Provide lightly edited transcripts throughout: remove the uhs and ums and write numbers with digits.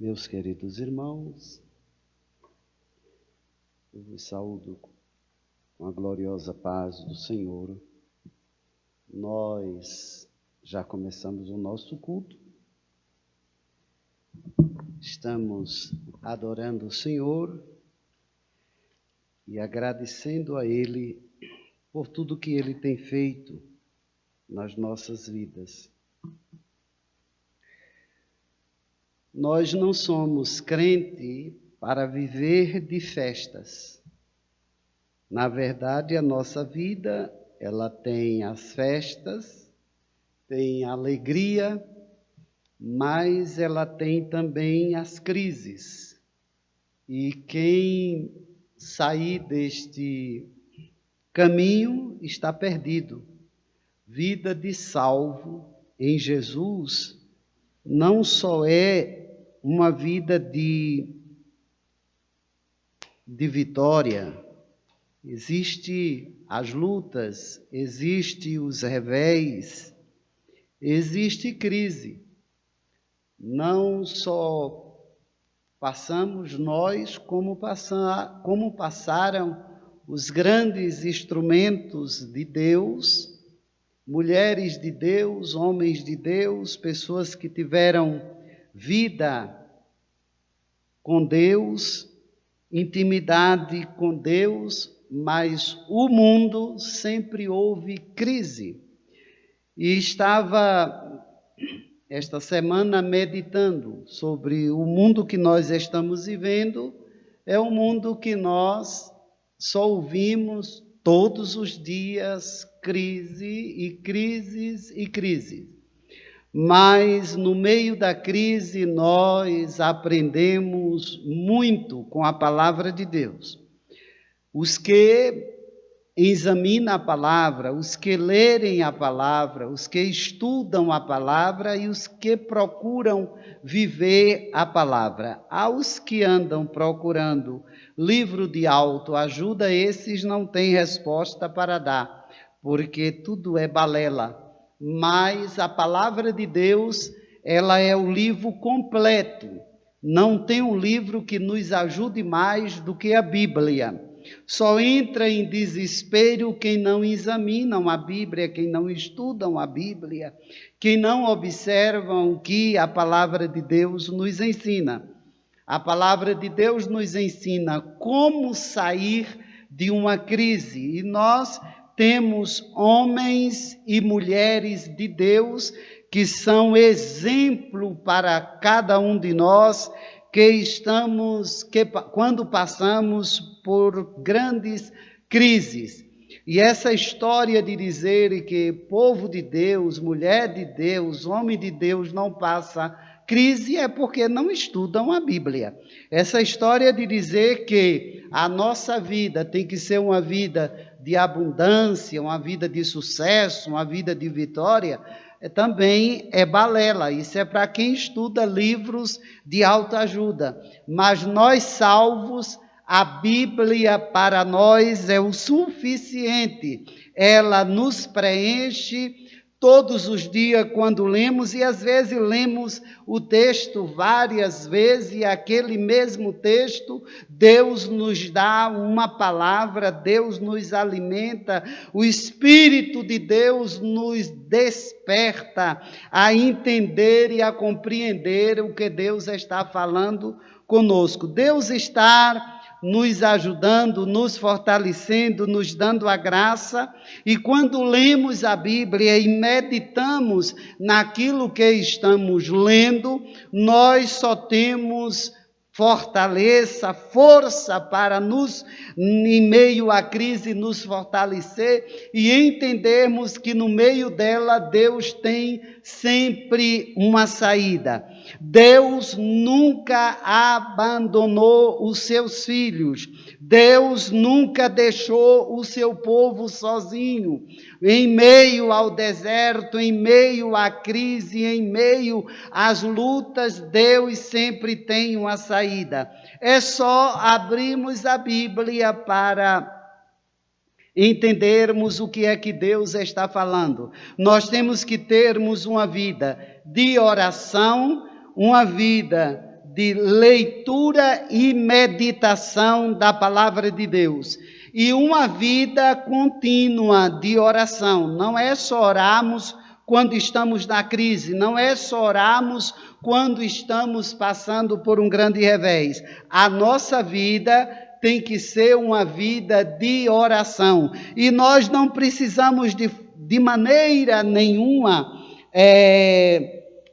Meus queridos irmãos, eu vos saúdo com a gloriosa paz do Senhor. Nós já começamos o nosso culto. Estamos adorando o Senhor e agradecendo a Ele por tudo que Ele tem feito nas nossas vidas. Nós não somos crente para viver de festas. Na verdade, a nossa vida, ela tem as festas, tem a alegria, mas ela tem também as crises. E quem sair deste caminho está perdido. Vida de salvo em Jesus não só é uma vida de vitória. Existe as lutas, existe os revés, existe crise. Não só passamos nós, como passaram os grandes instrumentos de Deus, mulheres de Deus, homens de Deus, pessoas que tiveram vida com Deus, intimidade com Deus, mas o mundo sempre houve crise. E estava esta semana meditando sobre o mundo que nós estamos vivendo. É um mundo que nós só ouvimos todos os dias crise e crises e crises. Mas no meio da crise nós aprendemos muito com a palavra de Deus. Os que examinam a palavra, os que lerem a palavra, os que estudam a palavra e os que procuram viver a palavra. Aos que andam procurando livro de autoajuda, esses não têm resposta para dar, porque tudo é balela. Mas a palavra de Deus, ela é o livro completo. Não tem um livro que nos ajude mais do que a Bíblia. Só entra em desespero quem não examinam a Bíblia, quem não estudam a Bíblia, quem não observam o que a palavra de Deus nos ensina. A palavra de Deus nos ensina como sair de uma crise. E nós temos homens e mulheres de Deus que são exemplo para cada um de nós, que quando passamos por grandes crises. E essa história de dizer que povo de Deus, mulher de Deus, homem de Deus não passa crise é porque não estudam a Bíblia. Essa história de dizer que a nossa vida tem que ser uma vida de abundância, uma vida de sucesso, uma vida de vitória, também é balela. Isso é para quem estuda livros de autoajuda. Mas nós salvos, a Bíblia para nós é o suficiente. Ela nos preenche todos os dias quando lemos, e às vezes lemos o texto várias vezes, e aquele mesmo texto, Deus nos dá uma palavra, Deus nos alimenta, o Espírito de Deus nos desperta a entender e a compreender o que Deus está falando conosco. Deus está nos ajudando, nos fortalecendo, nos dando a graça, e quando lemos a Bíblia e meditamos naquilo que estamos lendo, nós só temos força para em meio à crise, nos fortalecer e entendermos que no meio dela Deus tem sempre uma saída. Deus nunca abandonou os seus filhos. Deus nunca deixou o seu povo sozinho. Em meio ao deserto, em meio à crise, em meio às lutas, Deus sempre tem uma saída. É só abrirmos a Bíblia para entendermos o que é que Deus está falando. Nós temos que termos uma vida de oração, uma vida de leitura e meditação da palavra de Deus. E uma vida contínua de oração. Não é só orarmos quando estamos na crise, não é só orarmos quando estamos passando por um grande revés. A nossa vida tem que ser uma vida de oração. E nós não precisamos de maneira nenhuma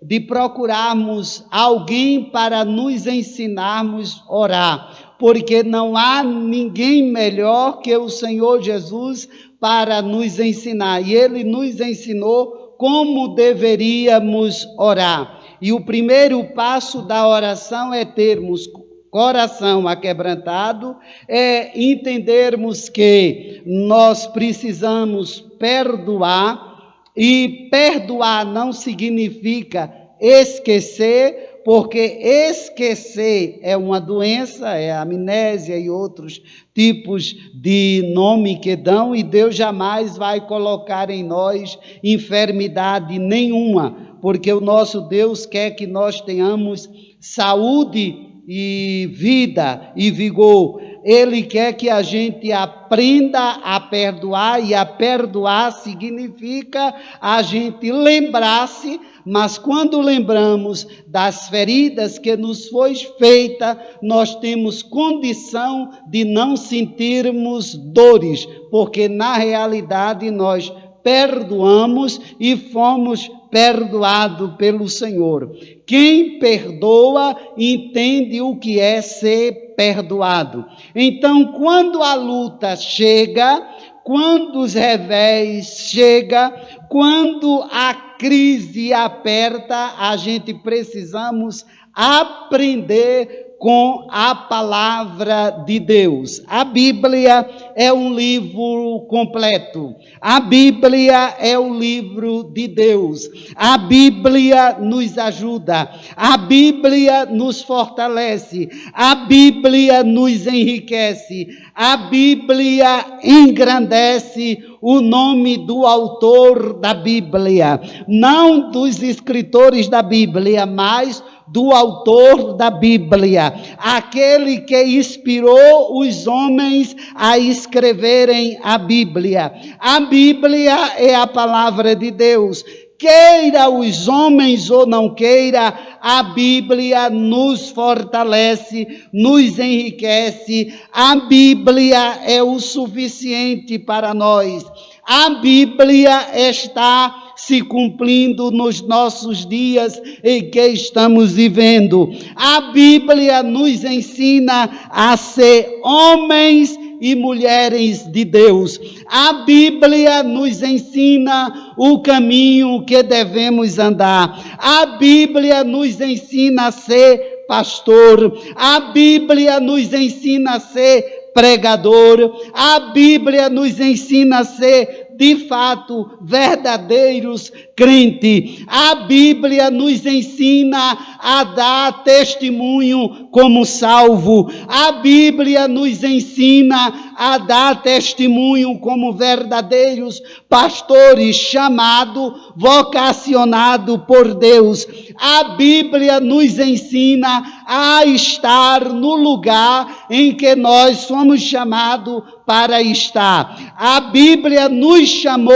de procurarmos alguém para nos ensinarmos a orar, porque não há ninguém melhor que o Senhor Jesus para nos ensinar. E Ele nos ensinou como deveríamos orar. E o primeiro passo da oração é termos coração aquebrantado, é entendermos que nós precisamos perdoar, e perdoar não significa esquecer, porque esquecer é uma doença, é amnésia e outros tipos de nome que dão, e Deus jamais vai colocar em nós enfermidade nenhuma, porque o nosso Deus quer que nós tenhamos saúde e vida e vigor. Ele quer que a gente aprenda a perdoar, e a perdoar significa a gente lembrar-se, mas quando lembramos das feridas que nos foi feita, nós temos condição de não sentirmos dores, porque na realidade nós perdoamos e fomos perdoados pelo Senhor. Quem perdoa entende o que é ser perdoado. Então, quando a luta chega, quando os revés chegam, quando a crise aperta, a gente precisamos aprender com a palavra de Deus. A Bíblia é um livro completo. A Bíblia é o livro de Deus. A Bíblia nos ajuda. A Bíblia nos fortalece. A Bíblia nos enriquece. A Bíblia engrandece o nome do autor da Bíblia. Não dos escritores da Bíblia, mas do autor da Bíblia, aquele que inspirou os homens a escreverem a Bíblia. A Bíblia é a palavra de Deus. Queira os homens ou não queira, a Bíblia nos fortalece, nos enriquece. A Bíblia é o suficiente para nós. A Bíblia está se cumprindo nos nossos dias em que estamos vivendo. A Bíblia nos ensina a ser homens e mulheres de Deus. A Bíblia nos ensina o caminho que devemos andar. A Bíblia nos ensina a ser pastor. A Bíblia nos ensina a ser pregador. A Bíblia nos ensina a ser, de fato, verdadeiros crentes. A Bíblia nos ensina a dar testemunho como salvo. A Bíblia nos ensina a dar testemunho como verdadeiros pastores chamados, vocacionados por Deus. A Bíblia nos ensina a estar no lugar em que nós somos chamados para estar. A Bíblia nos chamou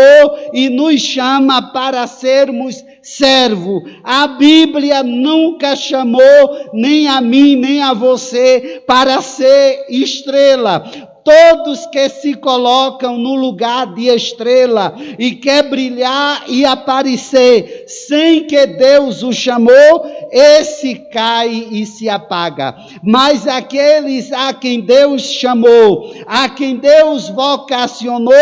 e nos chama para sermos servo. A Bíblia nunca chamou nem a mim, nem a você para ser estrela. Todos que se colocam no lugar de estrela e quer brilhar e aparecer sem que Deus o chamou, esse cai e se apaga. Mas aqueles a quem Deus chamou, a quem Deus vocacionou,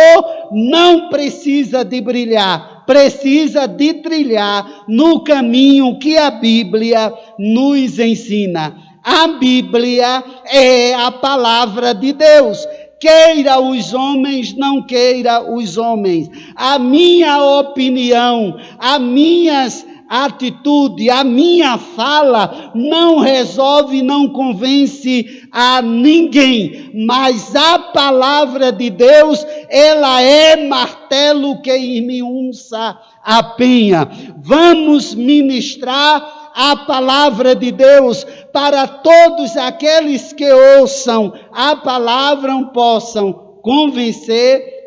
não precisa de brilhar, precisa de trilhar no caminho que a Bíblia nos ensina. A Bíblia é a palavra de Deus. Queira os homens, não queira os homens. A minha opinião, as minhas atitudes, a minha fala não resolve, não convence a ninguém. Mas a palavra de Deus, ela é martelo que esmiuça a penha. Vamos ministrar a palavra de Deus, para todos aqueles que ouçam a palavra possam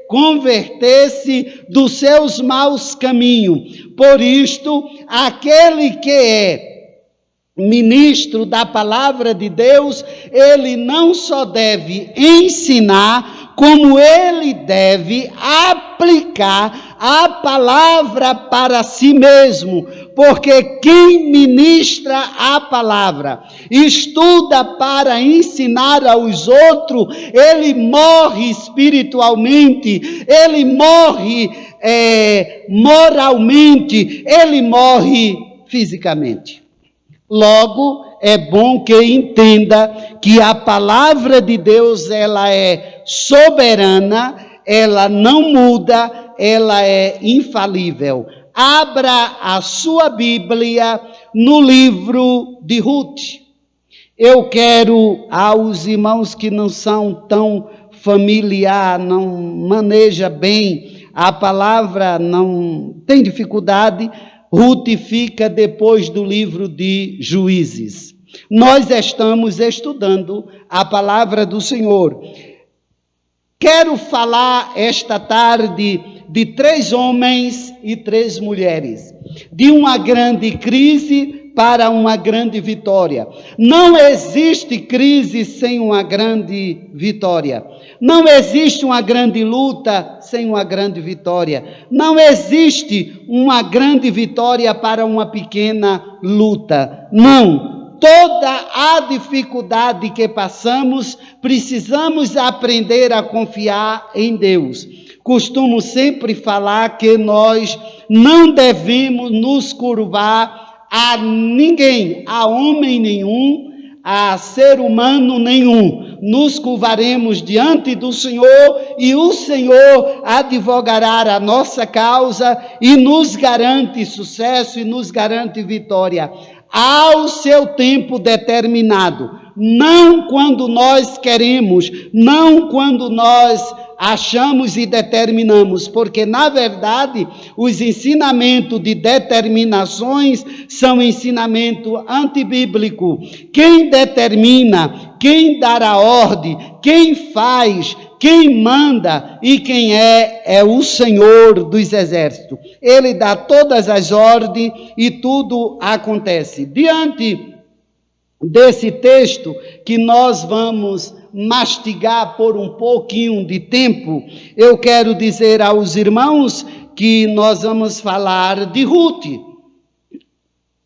converter-se dos seus maus caminhos. Por isto, aquele que é ministro da palavra de Deus, ele não só deve ensinar, como ele deve aplicar a palavra para si mesmo, porque quem ministra a palavra, estuda para ensinar aos outros, ele morre espiritualmente, ele morre moralmente, ele morre fisicamente. Logo, é bom que entenda que a palavra de Deus, ela é soberana, ela não muda, ela é infalível. Abra a sua Bíblia no livro de Ruth. Eu quero, aos irmãos que não são tão familiar, não maneja bem a palavra, não tem dificuldade, Ruth fica depois do livro de Juízes. Nós estamos estudando a palavra do Senhor. Quero falar esta tarde de 3 homens e 3 mulheres, de uma grande crise para uma grande vitória. Não existe crise sem uma grande vitória. Não existe uma grande luta sem uma grande vitória. Não existe uma grande vitória para uma pequena luta. Não. Toda a dificuldade que passamos, precisamos aprender a confiar em Deus. Costumo sempre falar que nós não devemos nos curvar a ninguém, a homem nenhum, a ser humano nenhum. Nos curvaremos diante do Senhor e o Senhor advogará a nossa causa e nos garante sucesso e nos garante vitória ao seu tempo determinado. Não quando nós queremos, não quando nós achamos e determinamos, porque na verdade os ensinamentos de determinações são ensinamento antibíblico. Quem determina, quem dá a ordem, quem faz, quem manda e quem é o Senhor dos exércitos. Ele dá todas as ordens e tudo acontece. Diante desse texto que nós vamos mastigar por um pouquinho de tempo, eu quero dizer aos irmãos que nós vamos falar de Ruth.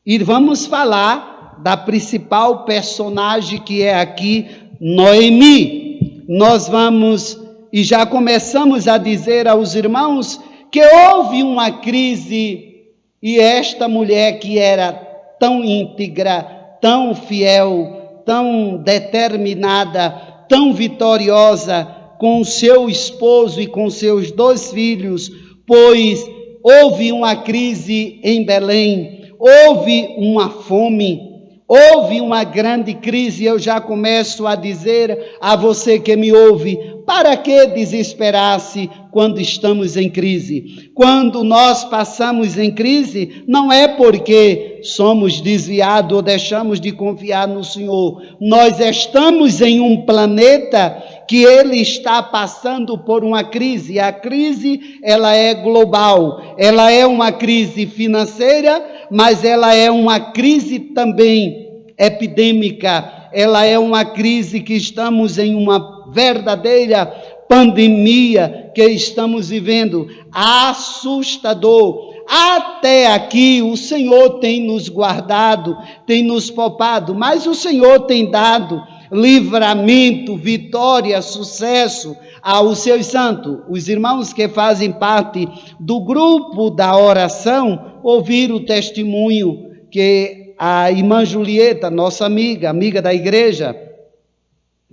E vamos falar da principal personagem que é aqui, Noemi. Nós vamos, e já começamos a dizer aos irmãos que houve uma crise e esta mulher que era tão íntegra, tão fiel, tão determinada, tão vitoriosa com seu esposo e com seus 2 filhos, pois houve uma crise em Belém, houve uma fome, houve uma grande crise. Eu já começo a dizer a você que me ouve, para que desesperar-se quando estamos em crise? Quando nós passamos em crise, não é porque somos desviados ou deixamos de confiar no Senhor. Nós estamos em um planeta que ele está passando por uma crise. A crise, ela é global. Ela é uma crise financeira, mas ela é uma crise também epidêmica. Ela é uma crise que estamos em uma verdadeira pandemia que estamos vivendo, assustador. Até aqui o Senhor tem nos guardado, tem nos poupado, mas o Senhor tem dado livramento, vitória, sucesso aos seus santos. Os irmãos que fazem parte do grupo da oração ouviram o testemunho que a irmã Julieta, nossa amiga da igreja,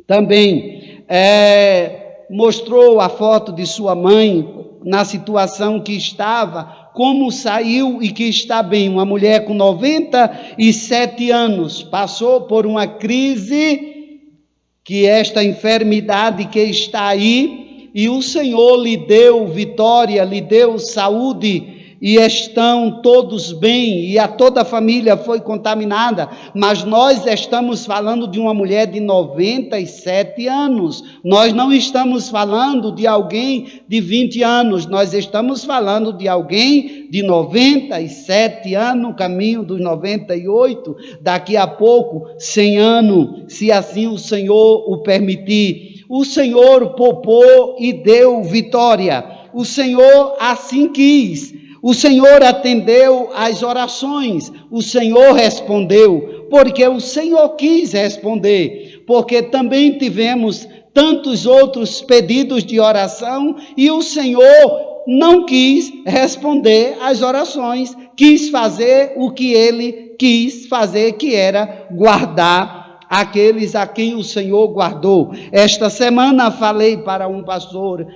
também mostrou a foto de sua mãe na situação que estava, como saiu e que está bem. Uma mulher com 97 anos, passou por uma crise, que esta enfermidade que está aí, e o Senhor lhe deu vitória, lhe deu saúde, e estão todos bem, e toda a família foi contaminada, mas nós estamos falando de uma mulher de 97 anos, nós não estamos falando de alguém de 20 anos, nós estamos falando de alguém de 97 anos, caminho dos 98, daqui a pouco, 100 anos, se assim o Senhor o permitir. O Senhor poupou e deu vitória, o Senhor assim quis, o Senhor atendeu às orações, o Senhor respondeu, porque o Senhor quis responder, porque também tivemos tantos outros pedidos de oração e o Senhor não quis responder às orações, quis fazer o que ele quis fazer, que era guardar aqueles a quem o Senhor guardou. Esta semana falei para um pastor,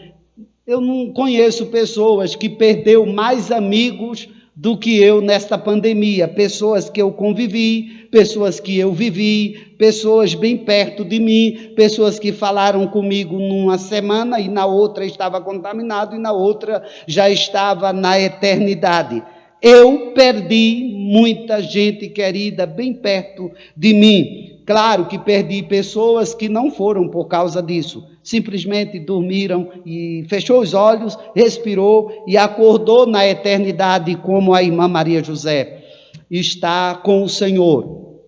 eu não conheço pessoas que perdeu mais amigos do que eu nesta pandemia, pessoas que eu convivi, pessoas que eu vivi, pessoas bem perto de mim, pessoas que falaram comigo numa semana e na outra estava contaminado e na outra já estava na eternidade. Eu perdi muita gente querida bem perto de mim. Claro que perdi pessoas que não foram por causa disso, simplesmente dormiram e fechou os olhos, respirou e acordou na eternidade, como a irmã Maria José está com o Senhor.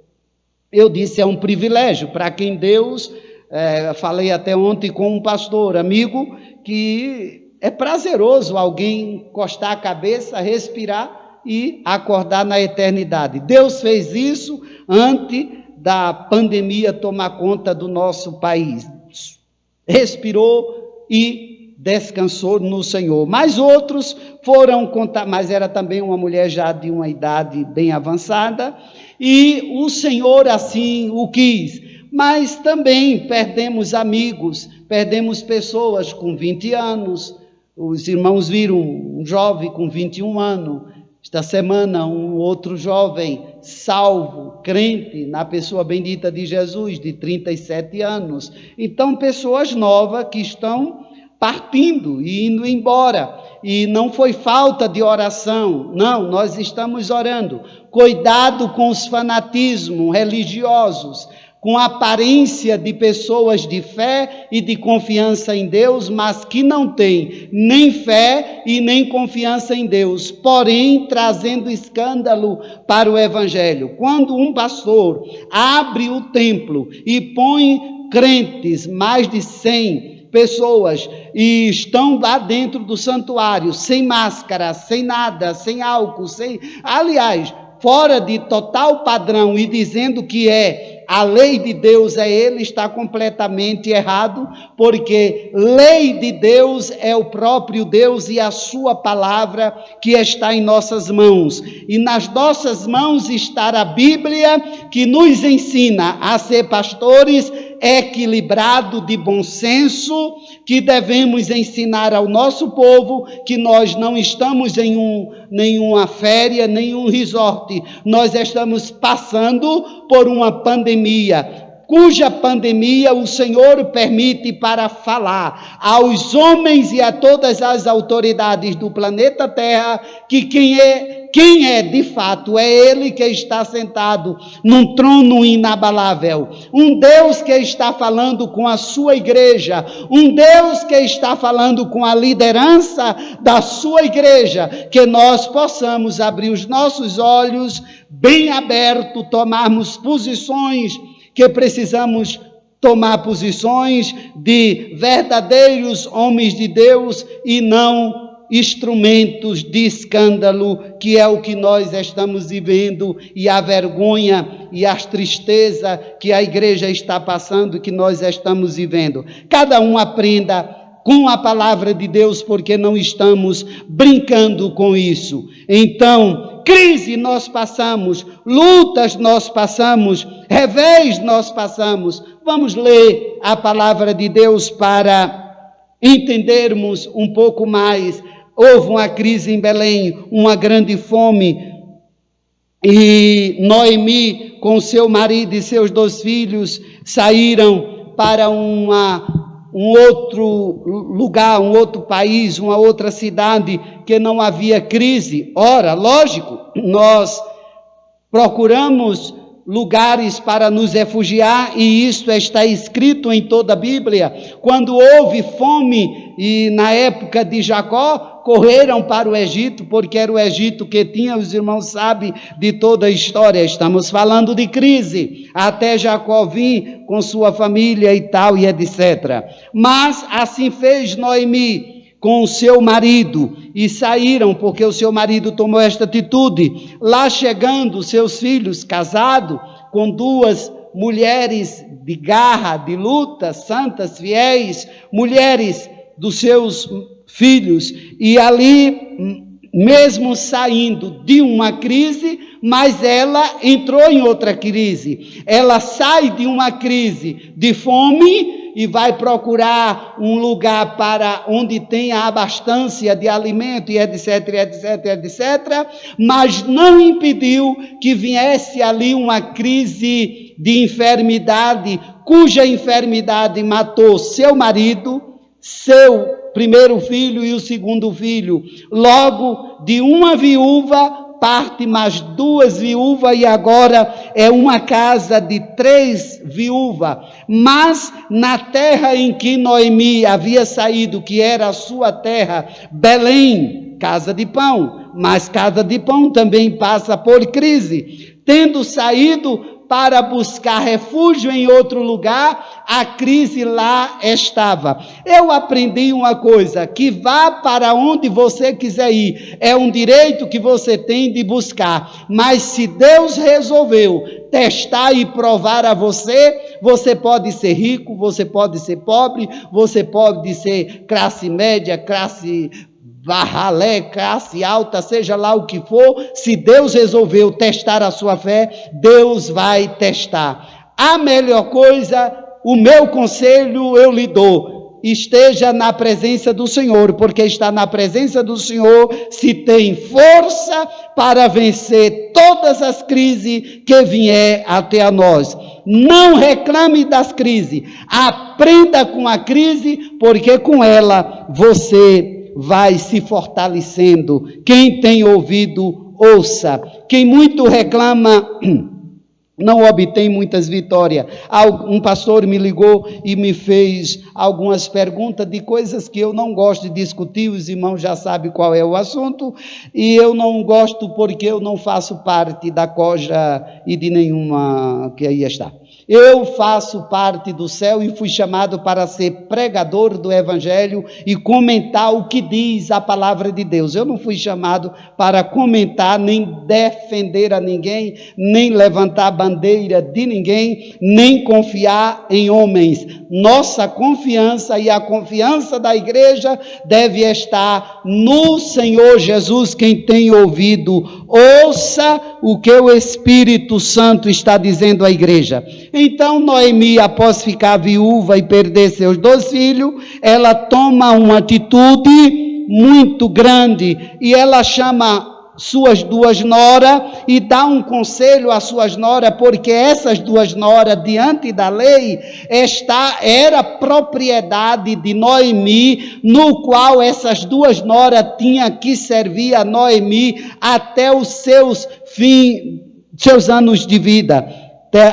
Eu disse, é um privilégio para quem Deus, falei até ontem com um pastor amigo, que é prazeroso alguém encostar a cabeça, respirar e acordar na eternidade. Deus fez isso antes da pandemia tomar conta do nosso país. Respirou e descansou no Senhor. Mas outros foram contar, mas era também uma mulher já de uma idade bem avançada, e o Senhor assim o quis. Mas também perdemos amigos, perdemos pessoas com 20 anos, os irmãos viram um jovem com 21 anos, esta semana um outro jovem salvo, crente na pessoa bendita de Jesus, de 37 anos. Então, pessoas novas que estão partindo e indo embora. E não foi falta de oração, não, nós estamos orando. Cuidado com os fanatismos religiosos, com a aparência de pessoas de fé e de confiança em Deus, mas que não têm nem fé e nem confiança em Deus, porém trazendo escândalo para o Evangelho. Quando um pastor abre o templo e põe crentes, mais de 100 pessoas, e estão lá dentro do santuário, sem máscara, sem nada, sem álcool, aliás, fora de total padrão e dizendo que a lei de Deus ele está completamente errado, porque lei de Deus é o próprio Deus e a sua palavra que está em nossas mãos. E nas nossas mãos está a Bíblia, que nos ensina a ser pastores equilibrados, de bom senso, que devemos ensinar ao nosso povo que nós não estamos em nenhuma férias, nenhum resort, nós estamos passando por uma pandemia, cuja pandemia o Senhor permite para falar aos homens e a todas as autoridades do planeta Terra que quem é de fato é Ele que está sentado num trono inabalável, um Deus que está falando com a sua igreja, um Deus que está falando com a liderança da sua igreja, que nós possamos abrir os nossos olhos bem abertos, tomarmos posições que precisamos tomar, posições de verdadeiros homens de Deus e não instrumentos de escândalo, que é o que nós estamos vivendo, e a vergonha e a tristeza que a igreja está passando, que nós estamos vivendo. Cada um aprenda com a palavra de Deus, porque não estamos brincando com isso. Então, crise nós passamos, lutas nós passamos, revés nós passamos. Vamos ler a palavra de Deus para entendermos um pouco mais. Houve uma crise em Belém, uma grande fome, e Noemi, com seu marido e seus 2 filhos, saíram para uma um outro lugar, um outro país, uma outra cidade que não havia crise. Ora, lógico, nós procuramos lugares para nos refugiar, e isso está escrito em toda a Bíblia. Quando houve fome, e na época de Jacó, correram para o Egito, porque era o Egito que tinha, os irmãos sabem de toda a história, estamos falando de crise, até Jacó vir com sua família e tal, e etc. Mas assim fez Noemi com o seu marido, e saíram, porque o seu marido tomou esta atitude. Lá chegando, seus filhos, casados com duas mulheres de garra, de luta, santas, fiéis, mulheres dos seus filhos, e ali, mesmo saindo de uma crise, mas ela entrou em outra crise. Ela sai de uma crise de fome e vai procurar um lugar para onde tenha abastância de alimento, e etc, etc, etc, mas não impediu que viesse ali uma crise de enfermidade, cuja enfermidade matou seu marido, seu primeiro filho e o segundo filho. Logo, de uma viúva parte mais duas viúvas, e agora é uma casa de 3 viúvas. Mas na terra em que Noemi havia saído, que era a sua terra, Belém, casa de pão, mas casa de pão também passa por crise. Tendo saído para buscar refúgio em outro lugar, a crise lá estava. Eu aprendi uma coisa, que vá para onde você quiser ir, é um direito que você tem de buscar, mas se Deus resolveu testar e provar a você, você pode ser rico, você pode ser pobre, você pode ser classe média, classe barralé, classe alta, seja lá o que for, se Deus resolveu testar a sua fé, Deus vai testar. A melhor coisa, o meu conselho eu lhe dou, esteja na presença do Senhor, porque está na presença do Senhor se tem força para vencer todas as crises que vier até a nós. Não reclame das crises, aprenda com a crise, porque com ela você vai se fortalecendo. Quem tem ouvido, ouça. Quem muito reclama não obtém muitas vitórias. Um pastor me ligou e me fez algumas perguntas de coisas que eu não gosto de discutir, os irmãos já sabem qual é o assunto, e eu não gosto porque eu não faço parte da COJA e de nenhuma que aí está. Eu faço parte do céu e fui chamado para ser pregador do Evangelho e comentar o que diz a palavra de Deus. Eu não fui chamado para comentar, nem defender a ninguém, nem levantar a bandeira de ninguém, nem confiar em homens. Nossa confiança e a confiança da igreja deve estar no Senhor Jesus. Quem tem ouvido, ouça o que o Espírito Santo está dizendo à igreja. Então Noemi, após ficar viúva e perder seus 2 filhos, ela toma uma atitude muito grande, e ela chama suas 2 noras e dá um conselho às suas noras, porque essas 2 noras, diante da lei, era propriedade de Noemi, no qual essas 2 noras tinham que servir a Noemi até os seus anos de vida,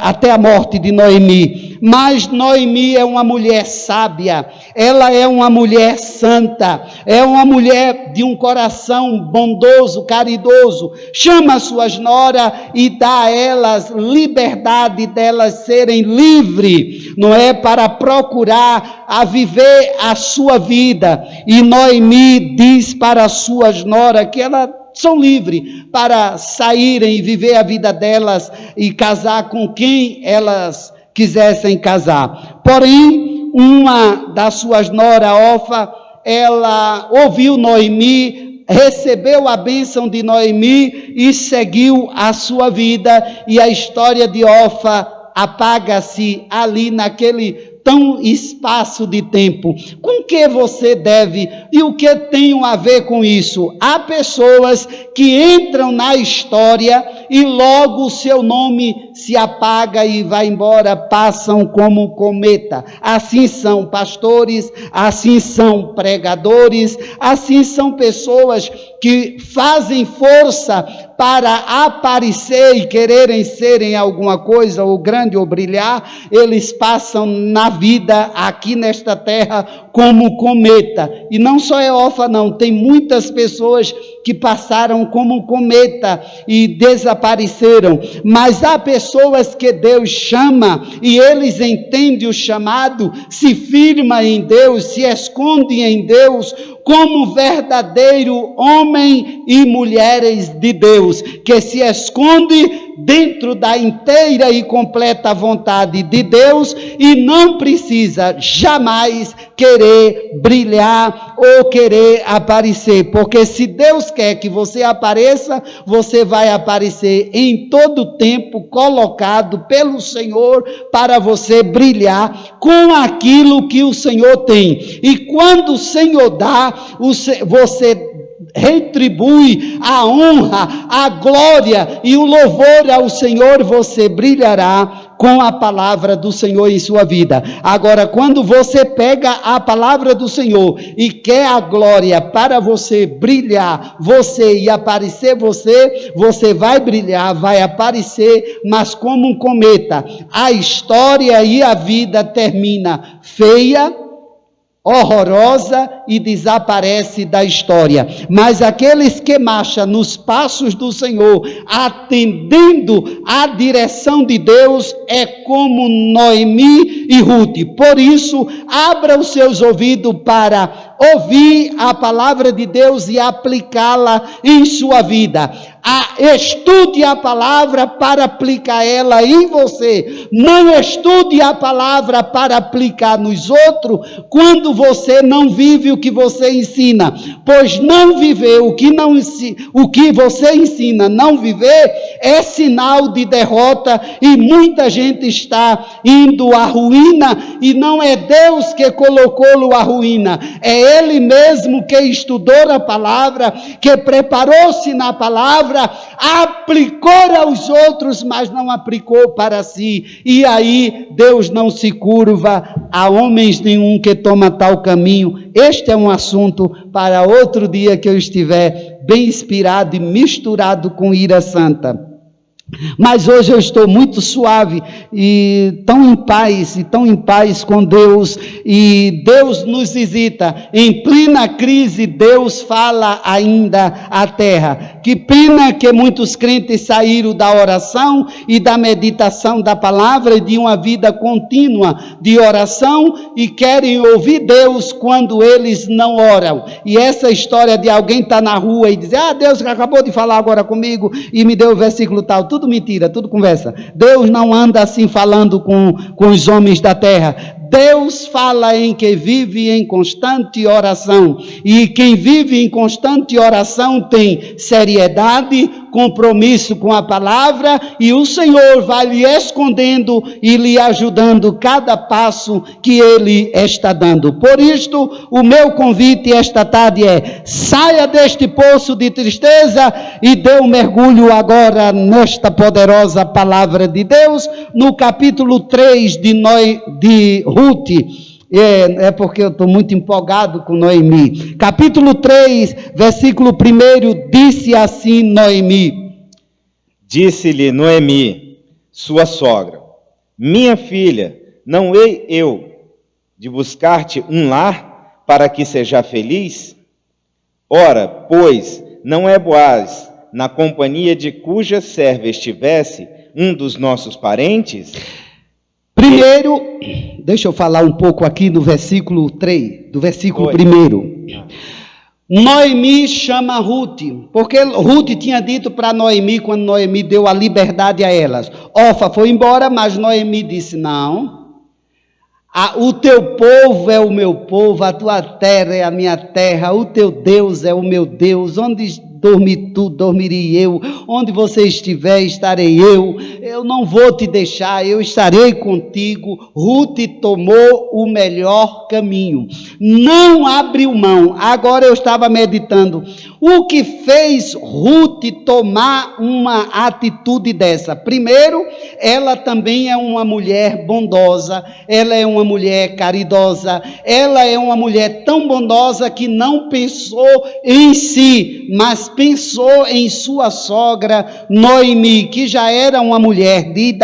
até a morte de Noemi. Mas Noemi é uma mulher sábia, ela é uma mulher santa, é uma mulher de um coração bondoso, caridoso, chama suas noras e dá a elas liberdade delas serem livres, não é, para procurar a viver a sua vida. E Noemi diz para as suas noras que elas são livres para saírem e viver a vida delas e casar com quem elas quisessem casar. Porém, uma das suas noras, Orfa, ela ouviu Noemi, recebeu a bênção de Noemi e seguiu a sua vida, e a história de Orfa apaga-se ali naquele tão espaço de tempo. Com que você deve e o que tem a ver com isso? Há pessoas que entram na história e logo o seu nome se apaga e vai embora, passam como cometa. Assim são pastores, assim são pregadores, assim são pessoas que fazem força para aparecer e quererem serem alguma coisa, ou grande, ou brilhar. Eles passam na vida, aqui nesta terra, como cometa. E não só Eofa não, tem muitas pessoas que passaram como cometa e desapareceram. Mas há pessoas que Deus chama e eles entendem o chamado, se firma em Deus, se esconde em Deus, como verdadeiro homem e mulheres de Deus, que se esconde dentro da inteira e completa vontade de Deus e não precisa jamais querer brilhar ou querer aparecer, porque se Deus quer que você apareça, você vai aparecer em todo tempo, colocado pelo Senhor para você brilhar com aquilo que o Senhor tem. E quando o Senhor dá, você retribui a honra, a glória e o louvor ao Senhor, você brilhará com a palavra do Senhor em sua vida. Agora, quando você pega a palavra do Senhor e quer a glória para você brilhar, você e aparecer você vai brilhar, vai aparecer, mas como um cometa. A história e a vida termina feia, horrorosa e desaparece da história. Mas aqueles que marcham nos passos do Senhor, atendendo à direção de Deus, é como Noemi e Ruth. Por isso, abra os seus ouvidos para ouvir a palavra de Deus e aplicá-la em sua vida. Estude a palavra para aplicar ela em você. Não estude a palavra para aplicar nos outros quando você não vive o que você ensina. Pois não viver o que você ensina, não viver, é sinal de derrota e muita gente está indo à ruína e não é Deus que colocou-lo à ruína. É ele mesmo que estudou a palavra, que preparou-se na palavra, aplicou aos outros, mas não aplicou para si. E aí Deus não se curva a homens nenhum que toma tal caminho. Este é um assunto para outro dia que eu estiver bem inspirado e misturado com ira santa. Mas hoje eu estou muito suave e tão em paz com Deus, e Deus nos visita. Em plena crise, Deus fala ainda à terra. Que pena que muitos crentes saíram da oração e da meditação da palavra e de uma vida contínua de oração e querem ouvir Deus quando eles não oram. E essa história de alguém estar na rua e dizer, Deus acabou de falar agora comigo e me deu o versículo tal, tudo mentira, tudo conversa. Deus não anda assim falando com os homens da terra. Deus fala em quem vive em constante oração, e quem vive em constante oração tem seriedade, compromisso com a palavra, e o Senhor vai lhe escondendo e lhe ajudando cada passo que ele está dando. Por isto, o meu convite esta tarde é: saia deste poço de tristeza e dê um mergulho agora nesta poderosa palavra de Deus, no capítulo 3 de Ruth. É porque eu estou muito empolgado com Noemi. Capítulo 3, versículo 1, disse assim Noemi. Disse-lhe Noemi, sua sogra: minha filha, não hei eu de buscar-te um lar para que seja feliz? Ora, pois, não é Boaz, na companhia de cuja serva estivesse, um dos nossos parentes? Primeiro, deixa eu falar um pouco aqui do versículo 3, do versículo 1. Noemi chama Ruth, porque Ruth tinha dito para Noemi, quando Noemi deu a liberdade a elas, Orfa foi embora, mas Noemi disse, não, o teu povo é o meu povo, a tua terra é a minha terra, o teu Deus é o meu Deus, onde dormirei eu, onde você estiver, estarei eu não vou te deixar, eu estarei contigo. Ruth tomou o melhor caminho, não abriu mão. Agora eu estava meditando, o que fez Ruth tomar uma atitude dessa? Primeiro, ela também é uma mulher bondosa, ela é uma mulher caridosa, ela é uma mulher tão bondosa que não pensou em si, mas pensou em sua sogra Noemi, que já era uma mulher de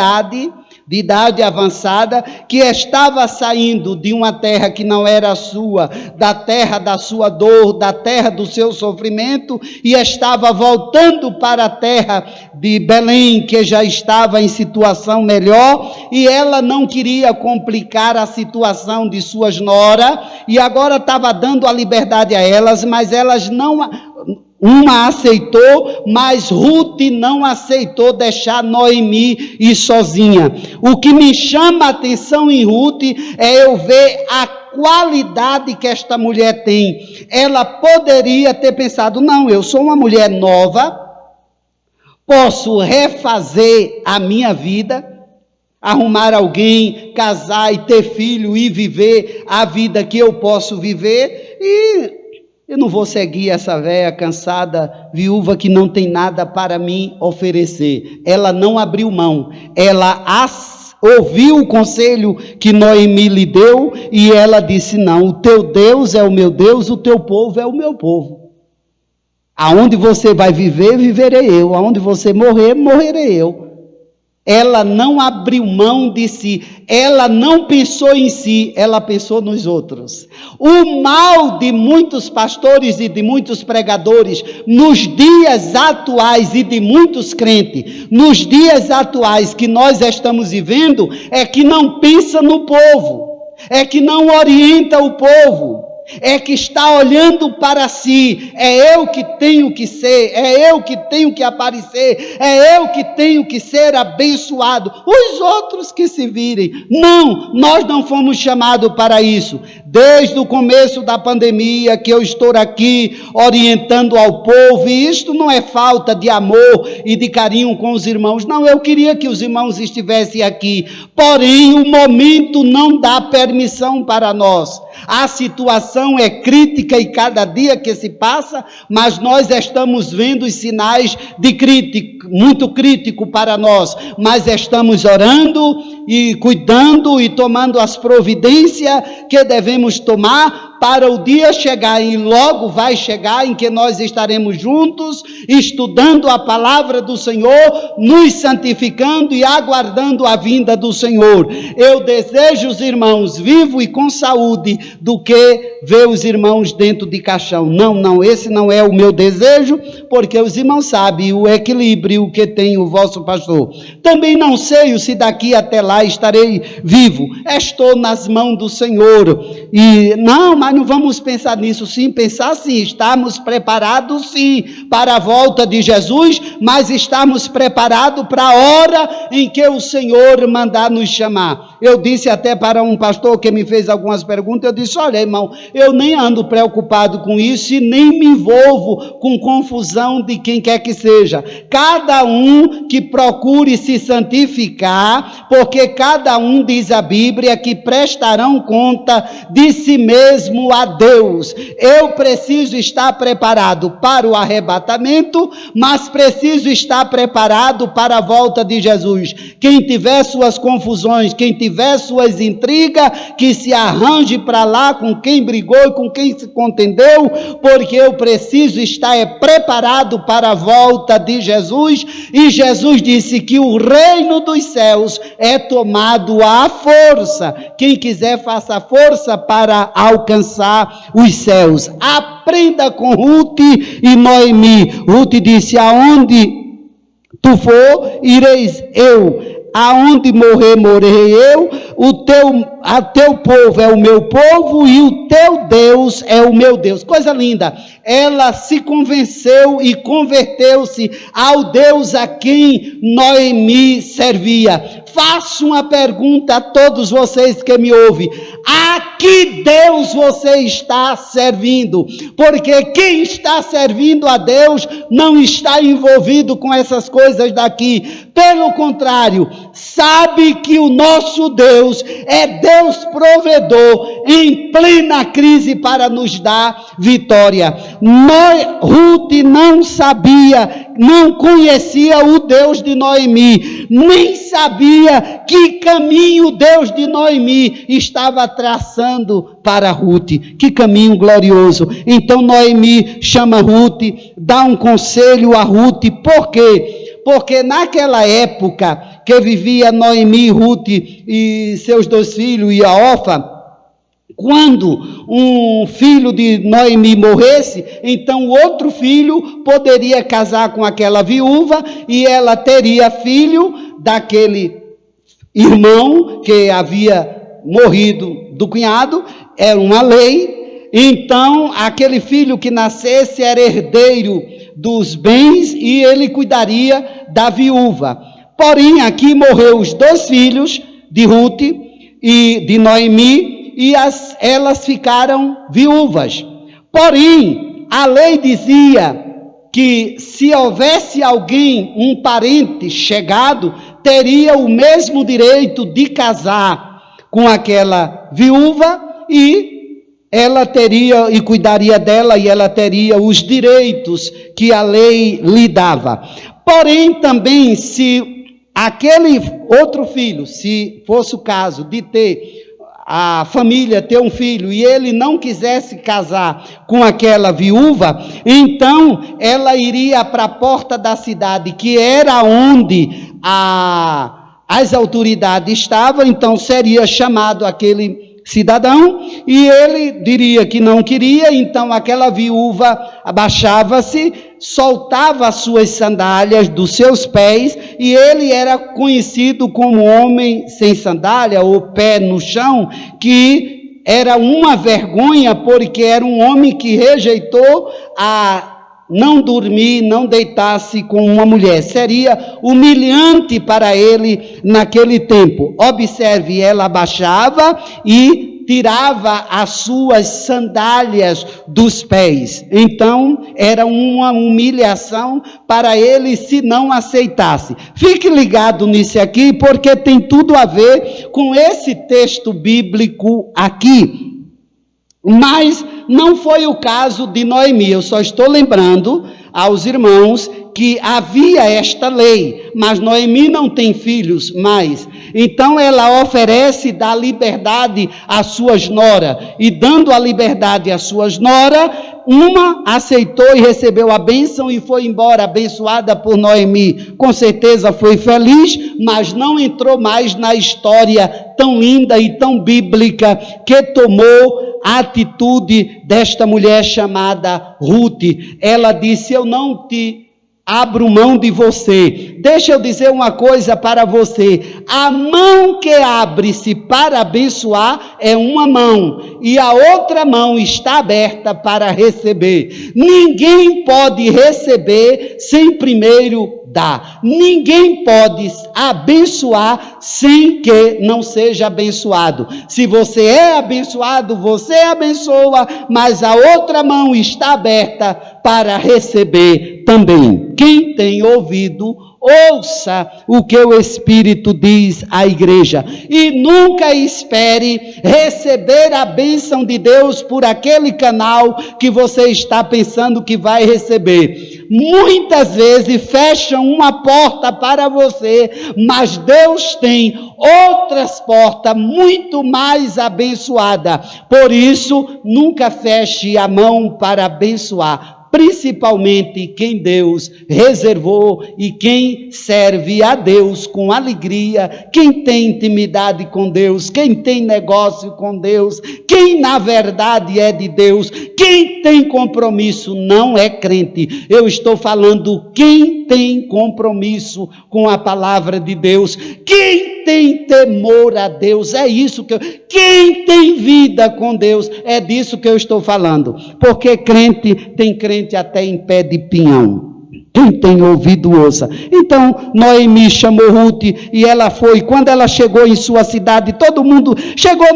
idade avançada, que estava saindo de uma terra que não era sua, da terra da sua dor, da terra do seu sofrimento, e estava voltando para a terra de Belém, que já estava em situação melhor, e ela não queria complicar a situação de suas noras, e agora estava dando a liberdade a elas, mas elas não... Uma aceitou, mas Ruth não aceitou deixar Noemi ir sozinha. O que me chama a atenção em Ruth é eu ver a qualidade que esta mulher tem. Ela poderia ter pensado, não, eu sou uma mulher nova, posso refazer a minha vida, arrumar alguém, casar e ter filho e viver a vida que eu posso viver, e eu não vou seguir essa velha cansada, viúva que não tem nada para me oferecer. Ela não abriu mão, ela ouviu o conselho que Noemi lhe deu e ela disse, não, o teu Deus é o meu Deus, o teu povo é o meu povo. Aonde você vai viver, viverei eu, aonde você morrer, morrerei eu. Ela não abriu mão de si, ela não pensou em si, ela pensou nos outros. O mal de muitos pastores e de muitos pregadores, nos dias atuais e de muitos crentes, nos dias atuais que nós estamos vivendo, é que não pensa no povo, é que não orienta o povo, é que está olhando para si, é eu que tenho que ser, é eu que tenho que aparecer, é eu que tenho que ser abençoado, os outros que se virem. Não, nós não fomos chamados para isso. Desde o começo da pandemia que eu estou aqui orientando ao povo, e isto não é falta de amor e de carinho com os irmãos, não, eu queria que os irmãos estivessem aqui, porém o momento não dá permissão para nós. A situação é crítica e cada dia que se passa, mas nós estamos vendo os sinais de crítico, muito crítico para nós, mas estamos orando e cuidando e tomando as providências que devemos tomar para o dia chegar, e logo vai chegar, em que nós estaremos juntos, estudando a palavra do Senhor, nos santificando e aguardando a vinda do Senhor. Eu desejo os irmãos vivos e com saúde, do que ver os irmãos dentro de caixão. Não, esse não é o meu desejo, porque os irmãos sabem o equilíbrio que tem o vosso pastor. Também não sei se daqui até lá estarei vivo, estou nas mãos do Senhor, e não, mas não vamos pensar nisso, sim, pensar sim, estamos preparados sim, para a volta de Jesus, mas estamos preparados para a hora em que o Senhor mandar nos chamar. Eu disse até para um pastor que me fez algumas perguntas, eu disse, olha irmão, eu nem ando preocupado com isso e nem me envolvo com confusão de quem quer que seja. Cada um que procure se santificar, porque cada um, diz a Bíblia, que prestarão conta de si mesmo a Deus. Eu preciso estar preparado para o arrebatamento, mas preciso estar preparado para a volta de Jesus. Quem tiver suas confusões, quem tiver suas intrigas, que se arranje para lá com quem brigou e com quem se contendeu, porque eu preciso estar preparado para a volta de Jesus, e Jesus disse que o reino dos céus é tomado à força. Quem quiser faça força para alcançar os céus. Aprenda com Ruth e Noemi. Ruth disse, aonde tu for, ireis eu. Aonde morrer, morrerei eu. teu povo é o meu povo e o teu Deus é o meu Deus. Coisa linda. Ela se convenceu e converteu-se ao Deus a quem Noemi servia. Faço uma pergunta a todos vocês que me ouvem: a que Deus você está servindo? Porque quem está servindo a Deus não está envolvido com essas coisas daqui. Pelo contrário, sabe que o nosso Deus é Deus provedor em plena crise para nos dar vitória. Ruth não sabia, não conhecia o Deus de Noemi, nem sabia que caminho o Deus de Noemi estava traçando para Ruth. Que caminho glorioso. Então Noemi chama Ruth, dá um conselho a Ruth. Por quê? Porque naquela época que vivia Noemi, Ruth e seus 2 filhos e a Orfa, quando um filho de Noemi morresse, então o outro filho poderia casar com aquela viúva e ela teria filho daquele irmão que havia morrido do cunhado. Era uma lei. Então aquele filho que nascesse era herdeiro dos bens e ele cuidaria da viúva. Porém, aqui morreu os 2 filhos de Ruth e de Noemi, e elas ficaram viúvas. Porém, a lei dizia que se houvesse alguém, um parente chegado, teria o mesmo direito de casar com aquela viúva e ela teria e cuidaria dela e ela teria os direitos que a lei lhe dava. Porém, também, se aquele outro filho, se fosse o caso de ter a família ter um filho e ele não quisesse casar com aquela viúva, então ela iria para a porta da cidade, que era onde as autoridades estavam. Então seria chamado aquele cidadão e ele diria que não queria. Então aquela viúva abaixava-se, soltava as suas sandálias dos seus pés, e ele era conhecido como homem sem sandália ou pé no chão, que era uma vergonha, porque era um homem que rejeitou a não dormir, não deitar-se com uma mulher. Seria humilhante para ele naquele tempo. Observe, ela abaixava e tirava as suas sandálias dos pés. Então, era uma humilhação para ele se não aceitasse. Fique ligado nisso aqui, porque tem tudo a ver com esse texto bíblico aqui. Mas não foi o caso de Noemi. Eu só estou lembrando aos irmãos que havia esta lei, mas Noemi não tem filhos mais. Então ela oferece dar liberdade às suas noras, e dando a liberdade às suas noras, uma aceitou e recebeu a bênção e foi embora abençoada por Noemi. Com certeza foi feliz, mas não entrou mais na história tão linda e tão bíblica que tomou a atitude desta mulher chamada Ruth. Ela disse: eu não te abro mão de você. Deixa eu dizer uma coisa para você: a mão que abre-se para abençoar é uma mão, e a outra mão está aberta para receber. Ninguém pode receber sem primeiro dar. Ninguém pode abençoar sem que não seja abençoado. Se você é abençoado, você abençoa, mas a outra mão está aberta para receber também. Quem tem ouvido, ouça o que o Espírito diz à igreja. E nunca espere receber a bênção de Deus por aquele canal que você está pensando que vai receber. Muitas vezes fecham uma porta para você, mas Deus tem outras portas muito mais abençoadas. Por isso, nunca feche a mão para abençoar. principalmente quem Deus reservou e quem serve a Deus com alegria, quem tem intimidade com Deus, quem tem negócio com Deus, quem na verdade é de Deus, quem tem compromisso não é crente. Eu estou falando quem tem compromisso com a palavra de Deus, quem tem temor a Deus, é isso que quem tem vida com Deus, é disso que eu estou falando, porque crente, tem crente até em pé de pinhão. Quem tem ouvido, ouça. Então, Noemi chamou Ruth e ela foi. Quando ela chegou em sua cidade, todo mundo, chegou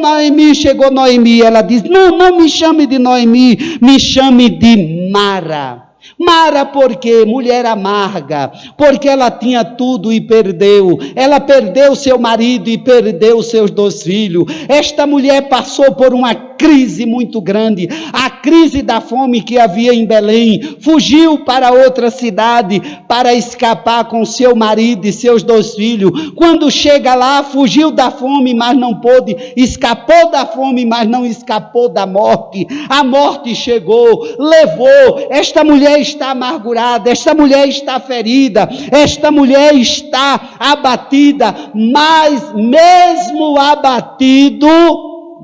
Noemi. Ela diz, não me chame de Noemi, me chame de Mara. Mara porque mulher amarga, porque ela tinha tudo e perdeu, ela perdeu seu marido e perdeu seus 2 filhos, esta mulher passou por uma crise muito grande, a crise da fome que havia em Belém, fugiu para outra cidade para escapar com seu marido e seus 2 filhos, quando chega lá, fugiu da fome, mas não pôde, escapou da fome, mas não escapou da morte, a morte chegou, levou, esta mulher está amargurada, esta mulher está ferida, esta mulher está abatida, mas mesmo abatido,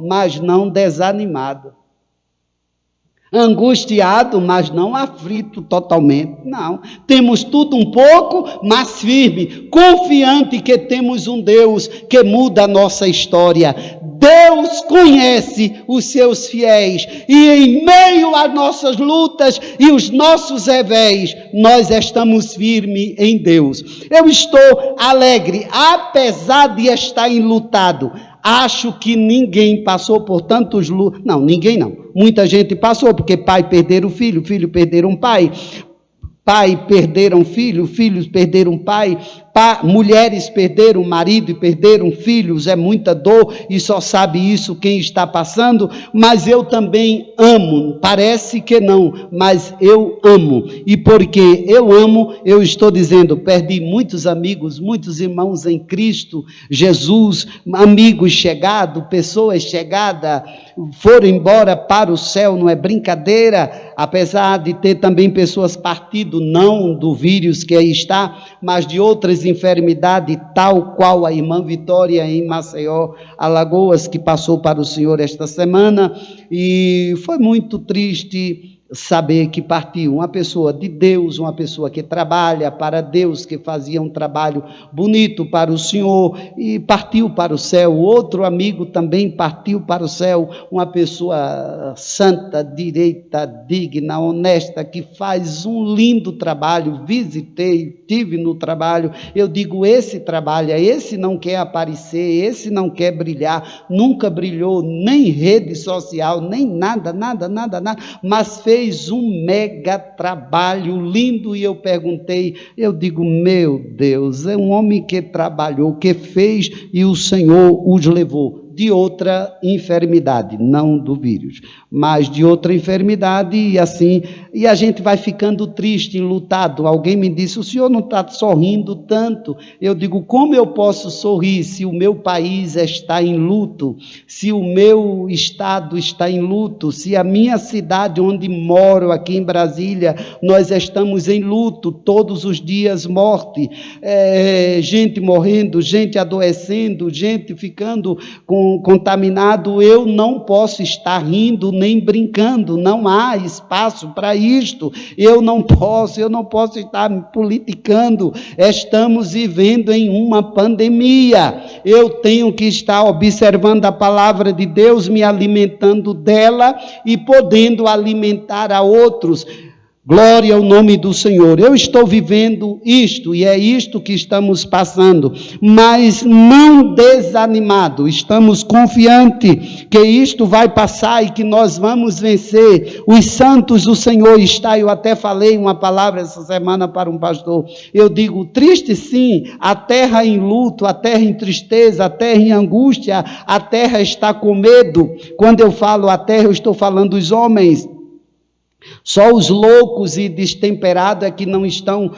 mas não desanimado, angustiado, mas não aflito totalmente, não, temos tudo um pouco, mas firme, confiante que temos um Deus que muda a nossa história. Deus conhece os seus fiéis e em meio às nossas lutas e os nossos revés, nós estamos firmes em Deus. Eu estou alegre, apesar de estar enlutado. Acho que ninguém passou por tantos lutos. Não, ninguém não. Muita gente passou, porque pai perderam filho, filho perderam pai, pai perderam filho, filhos perderam pai, mulheres perderam marido e perderam filhos, é muita dor e só sabe isso quem está passando, mas eu também amo, parece que não, mas eu amo, e porque eu amo, eu estou dizendo, perdi muitos amigos, muitos irmãos em Cristo Jesus, amigos chegados, pessoas chegadas, foram embora para o céu, não é brincadeira, apesar de ter também pessoas partido, não do vírus que aí está, mas de outras enfermidades, tal qual a irmã Vitória em Maceió, Alagoas, que passou para o Senhor esta semana, e foi muito triste saber que partiu uma pessoa de Deus, uma pessoa que trabalha para Deus, que fazia um trabalho bonito para o Senhor, e partiu para o céu. Outro amigo também partiu para o céu, uma pessoa santa, direita, digna, honesta, que faz um lindo trabalho. Visitei, tive no trabalho, eu digo, esse trabalha, esse não quer aparecer, esse não quer brilhar, nunca brilhou, nem rede social, nem nada, mas fez um mega trabalho lindo, e eu perguntei, eu digo, meu Deus, é um homem que trabalhou, que fez, e o Senhor os levou de outra enfermidade, não do vírus, mas de outra enfermidade, e assim, e a gente vai ficando triste, enlutado. Alguém me disse, o senhor não está sorrindo tanto. Eu digo, como eu posso sorrir se o meu país está em luto, se o meu estado está em luto, se a minha cidade onde moro, aqui em Brasília, nós estamos em luto, todos os dias morte, gente morrendo, gente adoecendo, gente ficando contaminado. Eu não posso estar rindo nem brincando, não há espaço para isto, eu não posso estar me politicando, estamos vivendo em uma pandemia, eu tenho que estar observando a palavra de Deus, me alimentando dela e podendo alimentar a outros. Glória ao nome do Senhor. Eu estou vivendo isto, e é isto que estamos passando, mas não desanimado, estamos confiantes que isto vai passar e que nós vamos vencer. Os santos do Senhor está, eu até falei uma palavra essa semana para um pastor, eu digo, triste sim, a terra em luto, a terra em tristeza, a terra em angústia, a terra está com medo. Quando eu falo a terra, eu estou falando dos homens. Só os loucos e destemperados é que não estão,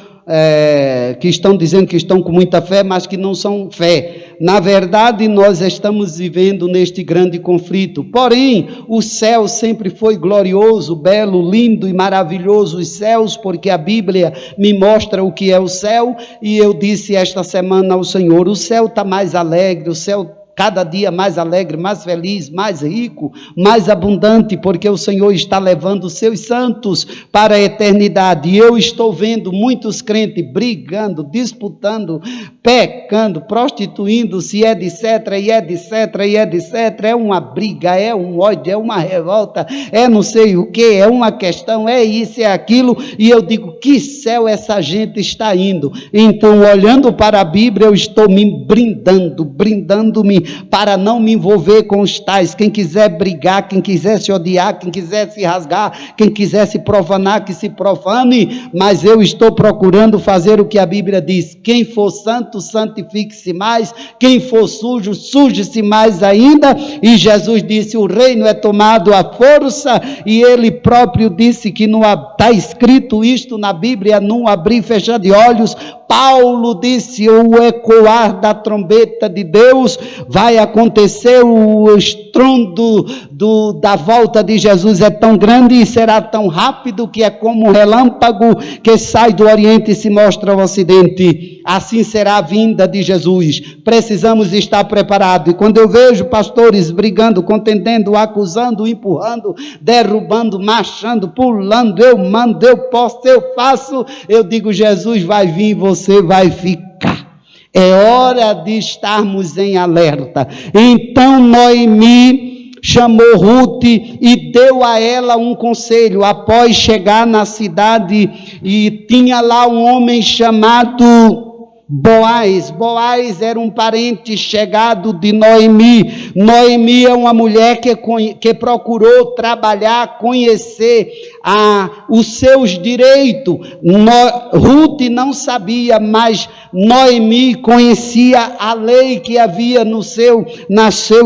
que estão dizendo que estão com muita fé, mas que não são fé. na verdade, nós estamos vivendo neste grande conflito. Porém, o céu sempre foi glorioso, belo, lindo e maravilhoso. Os céus, porque a Bíblia me mostra o que é o céu. E eu disse esta semana ao Senhor, o céu está mais alegre, o céu cada dia mais alegre, mais feliz, mais rico, mais abundante, porque o Senhor está levando os seus santos para a eternidade. E eu estou vendo muitos crentes brigando, disputando, pecando, prostituindo-se, etc, e etc, e etc. É uma briga, é um ódio, é uma revolta, é não sei o que, é uma questão, é isso, é aquilo. E eu digo, que céu essa gente está indo? Então, olhando para a Bíblia, eu estou me brindando-me para não me envolver com os tais. Quem quiser brigar, quem quiser se odiar, quem quiser se rasgar, quem quiser se profanar, que se profane, mas eu estou procurando fazer o que a Bíblia diz: quem for santo, santifique-se mais, quem for sujo, suje-se mais ainda. E Jesus disse, o reino é tomado à força, e ele próprio disse que não está escrito isto na Bíblia, num abrir e fechar de olhos. Paulo disse, o ecoar da trombeta de Deus vai acontecer, o estrondo da volta de Jesus é tão grande e será tão rápido que é como um relâmpago que sai do Oriente e se mostra ao Ocidente. Assim será a vinda de Jesus. Precisamos estar preparados. E quando eu vejo pastores brigando, contendendo, acusando, empurrando, derrubando, marchando, pulando, eu mando, eu posso, eu faço, eu digo, Jesus vai vir, você vai ficar. É hora de estarmos em alerta. Então Noemi chamou Ruth e deu a ela um conselho. Após chegar na cidade, e tinha lá um homem chamado Boaz. Boaz era um parente chegado de Noemi. Noemi é uma mulher que procurou trabalhar, conhecer os seus direitos. Ruth não sabia, mas Noemi conhecia a lei que havia no seu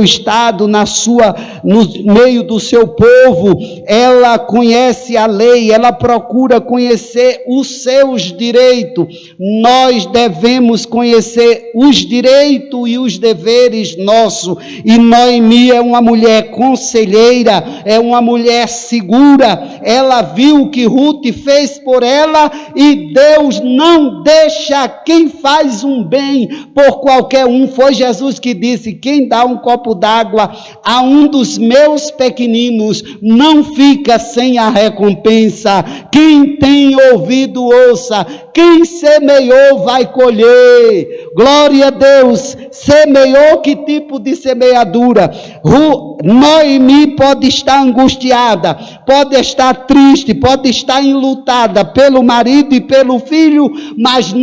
estado, no meio do seu povo. Ela conhece a lei, ela procura conhecer os seus direitos. Nós devemos conhecer os direitos e os deveres nossos. E Noemi é uma mulher conselheira, é uma mulher segura. Ela viu o que Ruth fez por ela, e Deus não deixa quem faz um bem por qualquer um. Foi Jesus que disse, quem dá um copo d'água a um dos meus pequeninos, não fica sem a recompensa. Quem tem ouvido, ouça. Quem semeou vai colher. Glória a Deus. Semeou, que tipo de semeadura? Noemi pode estar angustiada, pode estar triste, pode estar enlutada pelo marido e pelo filho, mas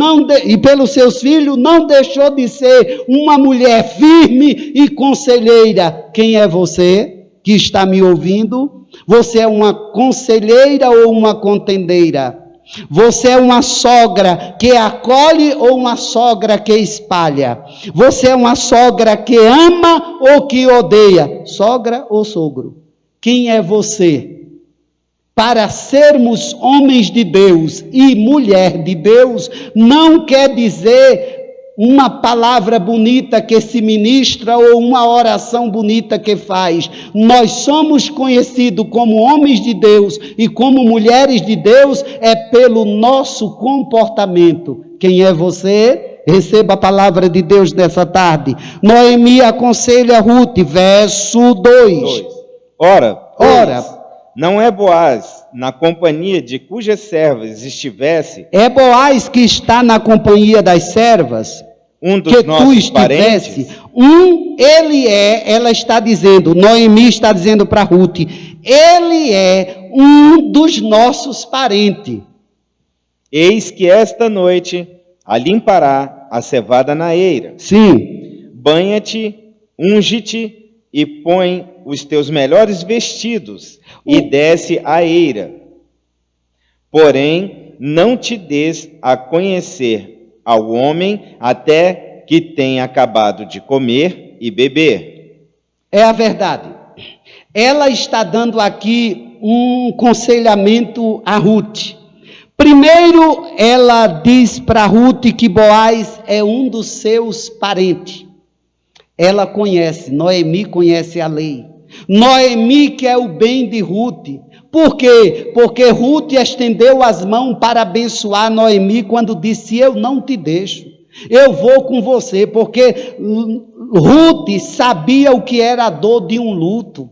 e pelos seus filhos, não deixou de ser uma mulher firme e conselheira. Quem é você que está me ouvindo? Você é uma conselheira ou uma contendeira? Você é uma sogra que acolhe ou uma sogra que espalha? Você é uma sogra que ama ou que odeia? Sogra ou sogro? Quem é você? Para sermos homens de Deus e mulher de Deus, não quer dizer uma palavra bonita que se ministra ou uma oração bonita que faz. Nós somos conhecidos como homens de Deus e como mulheres de Deus é pelo nosso comportamento. Quem é você? Receba a palavra de Deus nessa tarde. Noemi aconselha Ruth, verso 2. Ora, não é Boaz na companhia de cujas servas estivesse? É Boaz que está na companhia das servas? Um dos nossos parentes? Ela está dizendo, Noemi está dizendo para Ruth, ele é um dos nossos parentes. Eis que esta noite a limpará a cevada na eira. Sim. Banha-te, unge-te e põe os teus melhores vestidos e desce à eira. Porém, não te des a conhecer ao homem até que tenha acabado de comer e beber. É a verdade. Ela está dando aqui um aconselhamento a Ruth. Primeiro, ela diz para Ruth que Boaz é um dos seus parentes. Ela conhece, Noemi conhece a lei. Noemi quer o bem de Ruth. Por quê? Porque Ruth estendeu as mãos para abençoar Noemi quando disse: eu não te deixo, eu vou com você, porque Ruth sabia o que era a dor de um luto.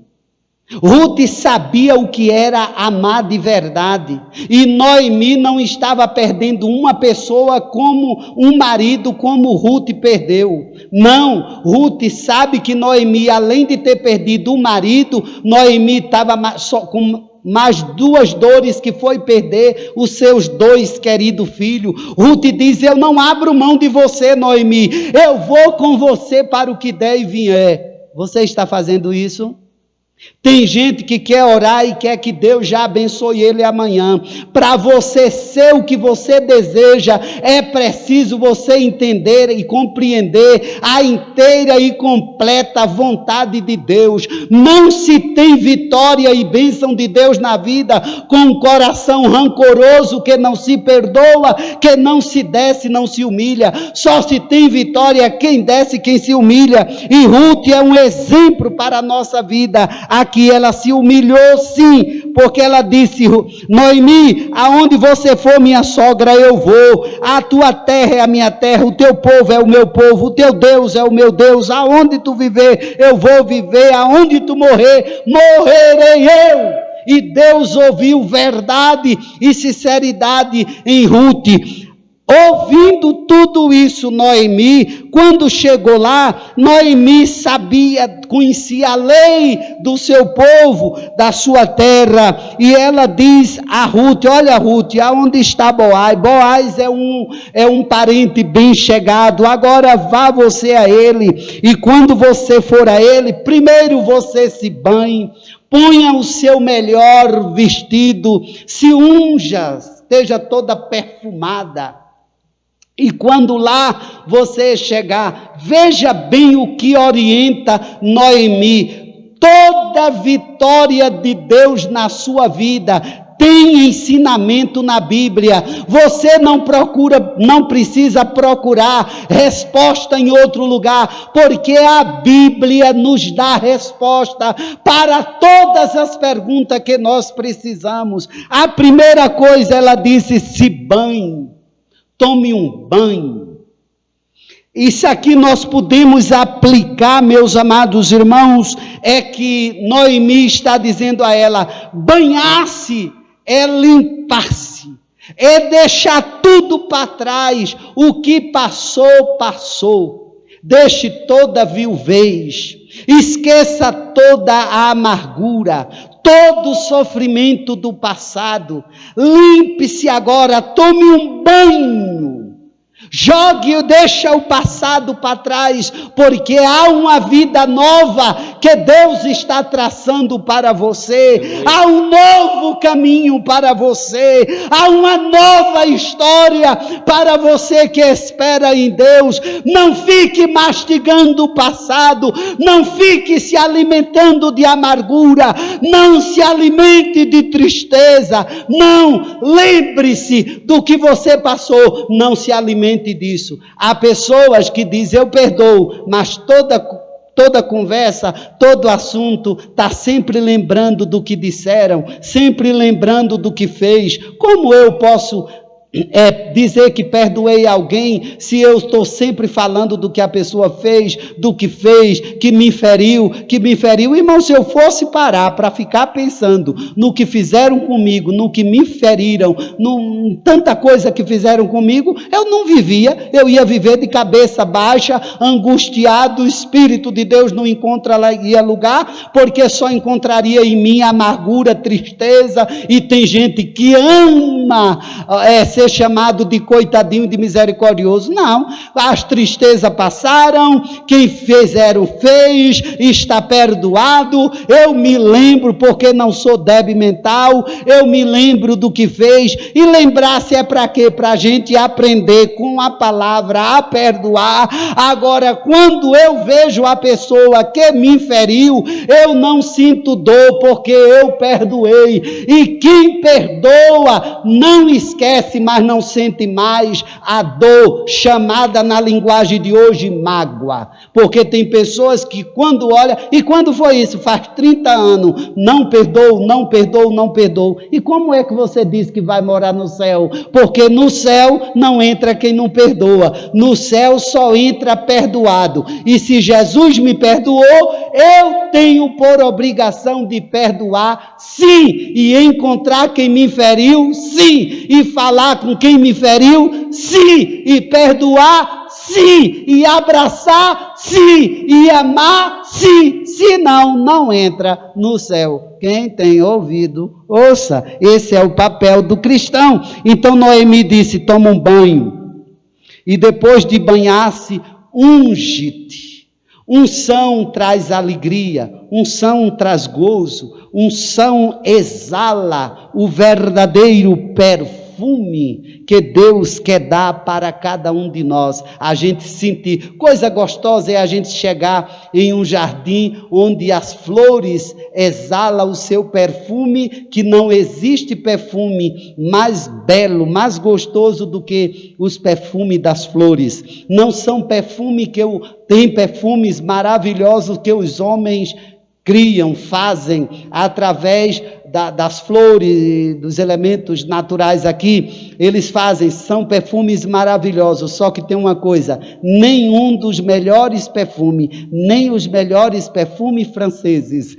Ruth sabia o que era amar de verdade, e Noemi não estava perdendo uma pessoa como um marido, como Ruth perdeu. Não, Ruth sabe que Noemi, além de ter perdido o marido, Noemi estava com mais duas dores, que foi perder os seus 2 queridos filhos. Ruth diz: eu não abro mão de você, Noemi, eu vou com você para o que der e vier. Você está fazendo isso? Tem gente que quer orar e quer que Deus já abençoe ele amanhã. Para você ser o que você deseja, é preciso você entender e compreender a inteira e completa vontade de Deus. Não se tem vitória e bênção de Deus na vida com um coração rancoroso que não se perdoa, que não se desce, não se humilha. Só se tem vitória quem desce, quem se humilha. E Ruth é um exemplo para a nossa vida. Aqui ela se humilhou, sim, porque ela disse: Noemi, aonde você for, minha sogra, eu vou. A tua terra é a minha terra, o teu povo é o meu povo, o teu Deus é o meu Deus. Aonde tu viver, eu vou viver. Aonde tu morrer, morrerei eu. E Deus ouviu verdade e sinceridade em Ruth. Ouvindo tudo isso, Noemi, quando chegou lá, Noemi sabia, conhecia a lei do seu povo, da sua terra, e ela diz a Ruth: olha, Ruth, aonde está Boaz? Boaz é um parente bem chegado, agora vá você a ele, e quando você for a ele, primeiro você se banhe, ponha o seu melhor vestido, se unja, esteja toda perfumada. E quando lá você chegar, veja bem o que orienta Noemi. Toda vitória de Deus na sua vida tem ensinamento na Bíblia. Você não precisa procurar resposta em outro lugar, porque a Bíblia nos dá resposta para todas as perguntas que nós precisamos. A primeira coisa, ela disse: se banhe. Tome um banho. Isso aqui nós podemos aplicar, meus amados irmãos, é que Noemi está dizendo a ela: banhar-se é limpar-se, é deixar tudo para trás. O que passou, passou. Deixe toda a viuvez, esqueça toda a amargura, todo o sofrimento do passado. Limpe-se agora, tome um banho, jogue, deixa o passado para trás, porque há uma vida nova que Deus está traçando para você. Há um novo caminho para você, há uma nova história para você que espera em Deus. Não fique mastigando o passado, não fique se alimentando de amargura, não se alimente de tristeza, não, lembre-se do que você passou, não se alimente disso. Há pessoas que dizem: eu perdoo, mas toda conversa, todo assunto, está sempre lembrando do que disseram, sempre lembrando do que fez. Como eu posso dizer que perdoei alguém se eu estou sempre falando do que a pessoa fez, do que fez, que me feriu? Irmão, se eu fosse parar para ficar pensando no que fizeram comigo, no que me feriram, tanta coisa que fizeram comigo, eu não vivia. Eu ia viver de cabeça baixa, angustiado. O Espírito de Deus não encontraria lugar, porque só encontraria em mim amargura, tristeza. E tem gente que ama ser chamado de coitadinho, de misericordioso. Não, as tristezas passaram, quem fizeram fez, está perdoado. Eu me lembro, porque não sou débil mental, eu me lembro do que fez. E lembrar-se é para quê? Para a gente aprender com a palavra a perdoar. Agora, quando eu vejo a pessoa que me feriu, eu não sinto dor, porque eu perdoei. E quem perdoa não esquece mas não sente mais a dor chamada na linguagem de hoje mágoa. Porque tem pessoas que quando olha, e quando foi isso? Faz 30 anos, não perdoo, não perdoo, não perdoo. E como é que você diz que vai morar no céu? Porque no céu não entra quem não perdoa, no céu só entra perdoado. E se Jesus me perdoou, eu tenho por obrigação de perdoar, sim, e encontrar quem me feriu, sim, e falar com quem me feriu, sim, e perdoar, sim, e abraçar, sim, e amar, sim, senão não entra no céu. Quem tem ouvido, ouça, esse é o papel do cristão. Então Noemi disse, toma um banho, e depois de banhar-se, unge-te. Unção traz alegria, unção traz gozo, unção exala o verdadeiro perfume que Deus quer dar para cada um de nós. A gente sentir, coisa gostosa é a gente chegar em um jardim onde as flores exalam o seu perfume, que não existe perfume mais belo, mais gostoso do que os perfumes das flores. Não são perfumes tem perfumes maravilhosos que os homens criam, fazem através das flores, dos elementos naturais aqui, eles fazem, são perfumes maravilhosos, só que tem uma coisa, nenhum dos melhores perfumes, nem os melhores perfumes franceses,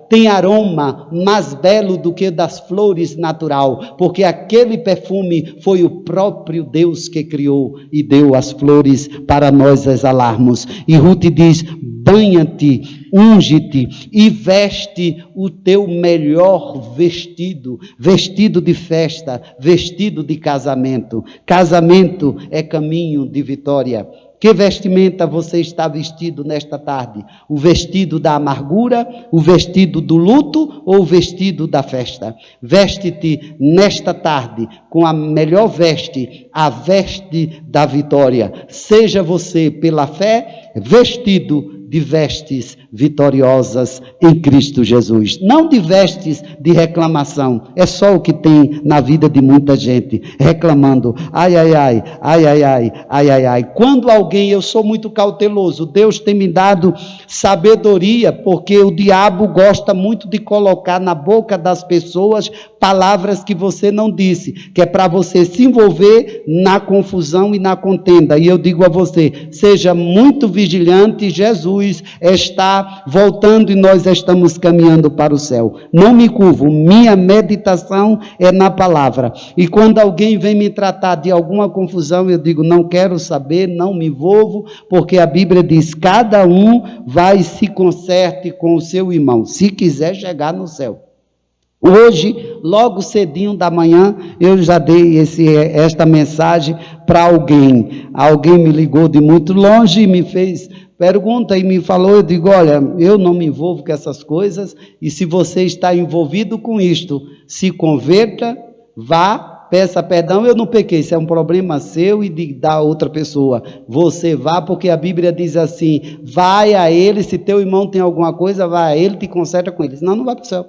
tem aroma mais belo do que das flores natural, porque aquele perfume foi o próprio Deus que criou e deu as flores para nós exalarmos. E Ruth diz, banha-te, unge-te e veste o teu melhor vestido, vestido de festa, vestido de casamento. Casamento é caminho de vitória. Que vestimenta você está vestido nesta tarde? O vestido da amargura, o vestido do luto ou o vestido da festa? Veste-te nesta tarde com a melhor veste, a veste da vitória. Seja você, pela fé, vestido de vestes vitoriosas em Cristo Jesus. Não de vestes de reclamação. É só o que tem na vida de muita gente. Reclamando. Ai, ai, ai, ai, ai, ai, ai, ai, ai. Quando alguém, eu sou muito cauteloso, Deus tem me dado sabedoria, porque o diabo gosta muito de colocar na boca das pessoas palavras que você não disse, que é para você se envolver na confusão e na contenda. E eu digo a você, seja muito vigilante, Jesus está voltando e nós estamos caminhando para o céu. Não me curvo, minha meditação é na palavra. E quando alguém vem me tratar de alguma confusão, eu digo, não quero saber, não me envolvo, porque a Bíblia diz, cada um vai se conserte com o seu irmão, se quiser chegar no céu. Hoje, logo cedinho da manhã, eu já dei esta mensagem para alguém. Alguém me ligou de muito longe e me fez pergunta e me falou, eu digo, olha, eu não me envolvo com essas coisas, e se você está envolvido com isto, se converta, vá, peça perdão, eu não pequei, isso é um problema seu e da outra pessoa. Você vá, porque a Bíblia diz assim, vai a ele, se teu irmão tem alguma coisa, vai a ele, te conserta com ele, senão não vai para o céu.